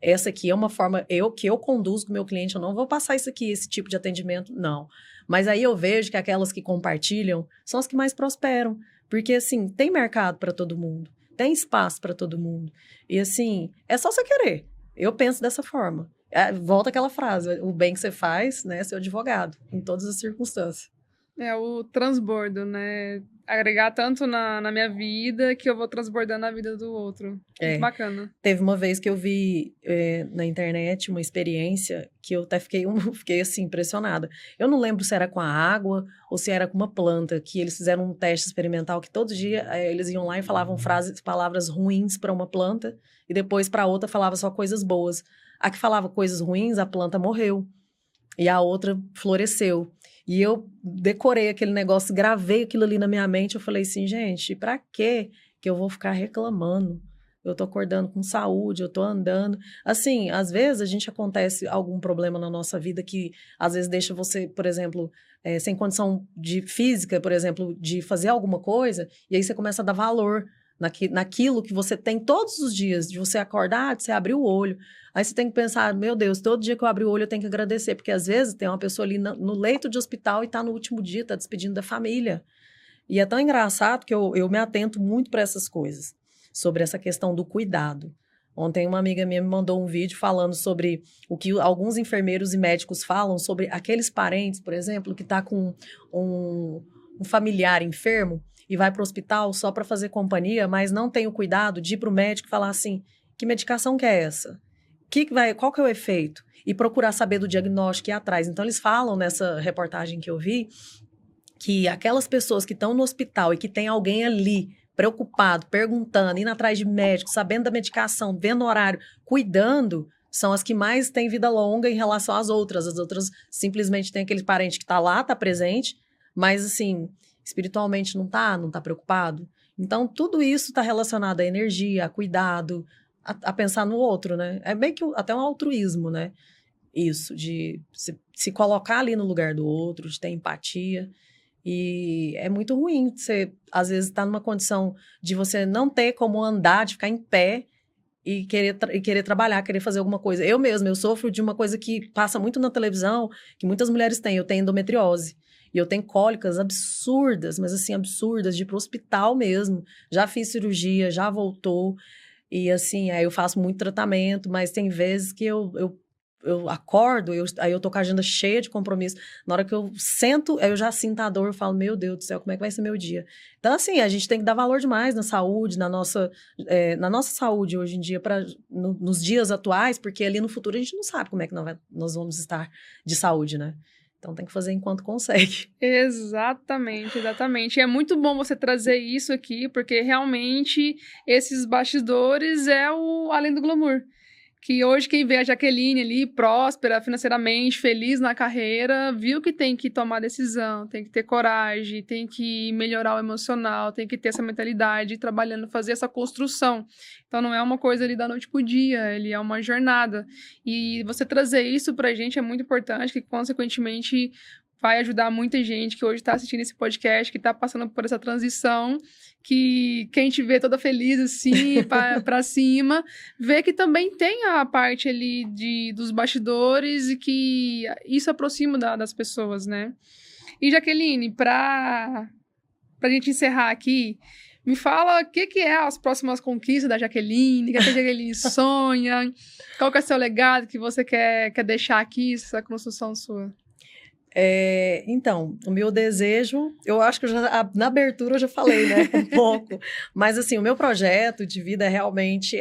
Essa aqui é uma forma que eu conduzo com o meu cliente, eu não vou passar isso aqui, esse tipo de atendimento, não. Mas aí eu vejo que aquelas que compartilham são as que mais prosperam. Porque, assim, tem mercado para todo mundo, tem espaço para todo mundo. E, assim, é só você querer. Eu penso dessa forma. Volta aquela frase, o bem que você faz, né, é seu advogado, em todas as circunstâncias. É o transbordo, né? Agregar tanto na minha vida que eu vou transbordando na vida do outro. Muito bacana. Teve uma vez que eu vi na internet uma experiência que eu até fiquei assim, impressionada. Eu não lembro se era com a água ou se era com uma planta, que eles fizeram um teste experimental que todo dia eles iam lá e falavam palavras ruins para uma planta e depois para outra falava só coisas boas. A que falava coisas ruins, a planta morreu e a outra floresceu. E eu decorei aquele negócio, gravei aquilo ali na minha mente. Eu falei assim, gente, pra quê que eu vou ficar reclamando? Eu tô acordando com saúde, eu tô andando. Assim, às vezes acontece algum problema na nossa vida que às vezes deixa você, por exemplo, sem condição de física, por exemplo, de fazer alguma coisa, e aí você começa a dar valor naquilo que você tem todos os dias, de você acordar, de você abrir o olho. Aí você tem que pensar, meu Deus, todo dia que eu abrir o olho eu tenho que agradecer, porque às vezes tem uma pessoa ali no leito de hospital e está no último dia, está despedindo da família. E é tão engraçado que eu me atento muito para essas coisas, sobre essa questão do cuidado. Ontem uma amiga minha me mandou um vídeo falando sobre o que alguns enfermeiros e médicos falam sobre aqueles parentes, por exemplo, que está com um familiar enfermo e vai para o hospital só para fazer companhia, mas não tem o cuidado de ir para o médico e falar assim, que medicação que é essa? Qual que é o efeito? E procurar saber do diagnóstico e ir atrás. Então, eles falam nessa reportagem que eu vi que aquelas pessoas que estão no hospital e que tem alguém ali preocupado, perguntando, indo atrás de médico, sabendo da medicação, vendo o horário, cuidando, são as que mais têm vida longa em relação às outras. As outras simplesmente têm aquele parente que está lá, está presente, mas, assim, espiritualmente não tá preocupado. Então, tudo isso está relacionado à energia, a cuidado, a pensar no outro, né? É meio que até um altruísmo, né? Isso, de se colocar ali no lugar do outro, de ter empatia. E é muito ruim você, às vezes, estar numa condição de você não ter como andar, de ficar em pé e querer trabalhar, querer fazer alguma coisa. Eu sofro de uma coisa que passa muito na televisão, que muitas mulheres têm. Eu tenho endometriose. E eu tenho cólicas absurdas, mas assim, absurdas, de ir pro hospital mesmo. Já fiz cirurgia, já voltou. E assim, aí eu faço muito tratamento, mas tem vezes que eu acordo, aí eu tô com a agenda cheia de compromisso. Na hora que eu sento, aí eu já sinto a dor, eu falo, meu Deus do céu, como é que vai ser meu dia? Então, assim, a gente tem que dar valor demais na saúde, na nossa saúde hoje em dia, nos dias atuais, porque ali no futuro a gente não sabe como é que nós vamos estar de saúde, né? Então tem que fazer enquanto consegue. Exatamente, exatamente. E é muito bom você trazer isso aqui, porque realmente esses bastidores é o além do glamour. Que hoje quem vê a Jaqueline ali, próspera financeiramente, feliz na carreira, viu que tem que tomar decisão, tem que ter coragem, tem que melhorar o emocional, tem que ter essa mentalidade, trabalhando, fazer essa construção. Então não é uma coisa ali da noite pro dia, ele é uma jornada. E você trazer isso pra gente é muito importante, que consequentemente vai ajudar muita gente que hoje está assistindo esse podcast, que está passando por essa transição, que quem te vê toda feliz assim, para cima, vê que também tem a parte ali dos bastidores e que isso aproxima das pessoas, né? E Jaqueline, para a gente encerrar aqui, me fala o que é as próximas conquistas da Jaqueline, o que a Jaqueline sonha, qual que é o seu legado que você quer deixar aqui, essa construção sua? Então, o meu desejo, eu acho que na abertura eu já falei, né, um pouco, mas assim, o meu projeto de vida realmente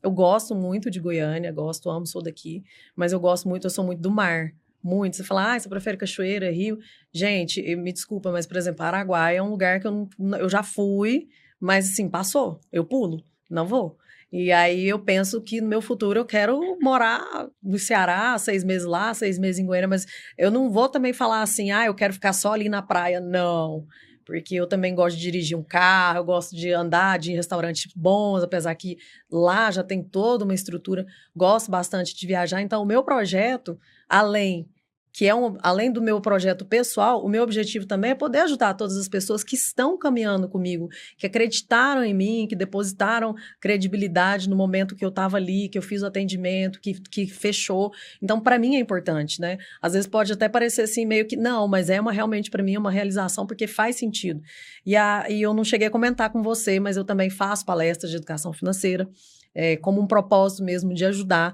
eu gosto muito de Goiânia, amo, sou daqui, mas eu sou muito do mar, muito. Você fala, você prefere cachoeira, rio? Gente, me desculpa, mas, por exemplo, Araguaia é um lugar que eu já fui, mas assim, passou, eu pulo, não vou. E aí eu penso que no meu futuro eu quero morar no Ceará, 6 meses lá, 6 meses em Goiânia, mas eu não vou também falar assim, eu quero ficar só ali na praia, não. Porque eu também gosto de dirigir um carro, eu gosto de andar de restaurantes bons, apesar que lá já tem toda uma estrutura, gosto bastante de viajar. Então, o meu projeto, além que é além do meu projeto pessoal, o meu objetivo também é poder ajudar todas as pessoas que estão caminhando comigo, que acreditaram em mim, que depositaram credibilidade no momento que eu estava ali, que eu fiz o atendimento, que fechou. Então, para mim é importante, né? Às vezes pode até parecer assim, meio que, não, mas realmente para mim é uma realização, porque faz sentido. E eu não cheguei a comentar com você, mas eu também faço palestras de educação financeira, como um propósito mesmo de ajudar.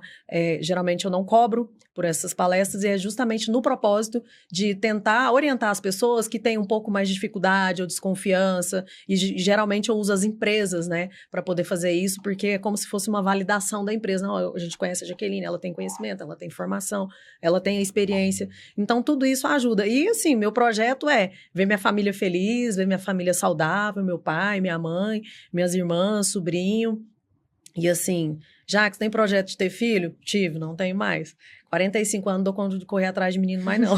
Geralmente eu não cobro por essas palestras e é justamente no propósito de tentar orientar as pessoas que têm um pouco mais de dificuldade ou desconfiança, e geralmente eu uso as empresas, né, para poder fazer isso, porque é como se fosse uma validação da empresa. Não, a gente conhece a Jaqueline, ela tem conhecimento, ela tem formação, ela tem a experiência, então tudo isso ajuda. E assim, meu projeto é ver minha família feliz, ver minha família saudável, meu pai, minha mãe, minhas irmãs, sobrinho. E assim, Jax, tem projeto de ter filho? Tive, não tenho mais. 45 anos, não dou conta de correr atrás de menino mais não.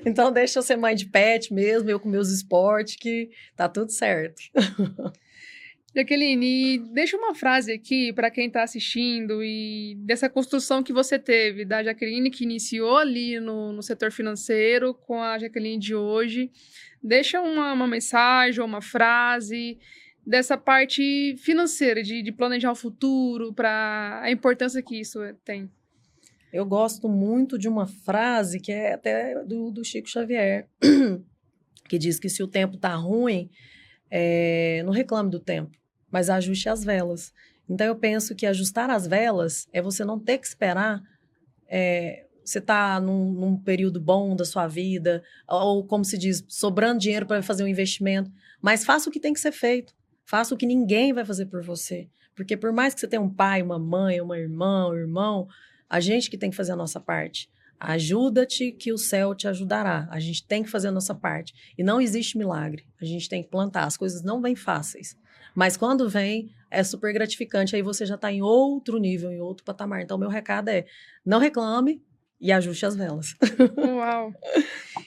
Então deixa eu ser mãe de pet mesmo, eu com meus esportes, que tá tudo certo. Jaqueline, deixa uma frase aqui para quem está assistindo e dessa construção que você teve, da Jaqueline que iniciou ali no setor financeiro com a Jaqueline de hoje. Deixa uma mensagem ou uma frase dessa parte financeira, de planejar o futuro, para a importância que isso tem. Eu gosto muito de uma frase que é até do Chico Xavier, que diz que se o tempo tá ruim, não reclame do tempo, mas ajuste as velas. Então eu penso que ajustar as velas é você não ter que esperar você tá num período bom da sua vida, ou como se diz, sobrando dinheiro para fazer um investimento, mas faça o que tem que ser feito. Faça o que ninguém vai fazer por você. Porque por mais que você tenha um pai, uma mãe, uma irmã, um irmão, a gente que tem que fazer a nossa parte. Ajuda-te que o céu te ajudará. A gente tem que fazer a nossa parte. E não existe milagre. A gente tem que plantar. As coisas não vêm fáceis. Mas quando vem, é super gratificante. Aí você já está em outro nível, em outro patamar. Então, meu recado é, não reclame e ajuste as velas. Uau!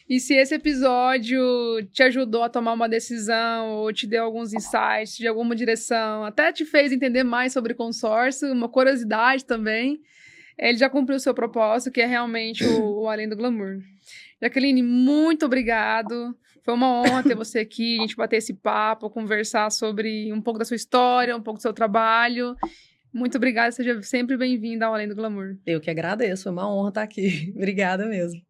E se esse episódio te ajudou a tomar uma decisão ou te deu alguns insights de alguma direção, até te fez entender mais sobre consórcio, uma curiosidade também, ele já cumpriu o seu propósito, que é realmente o Além do Glamour. Jaqueline, muito obrigado. Foi uma honra ter você aqui, a gente bater esse papo, conversar sobre um pouco da sua história, um pouco do seu trabalho. Muito obrigada, seja sempre bem-vinda ao Além do Glamour. Eu que agradeço, foi uma honra estar aqui. Obrigada mesmo.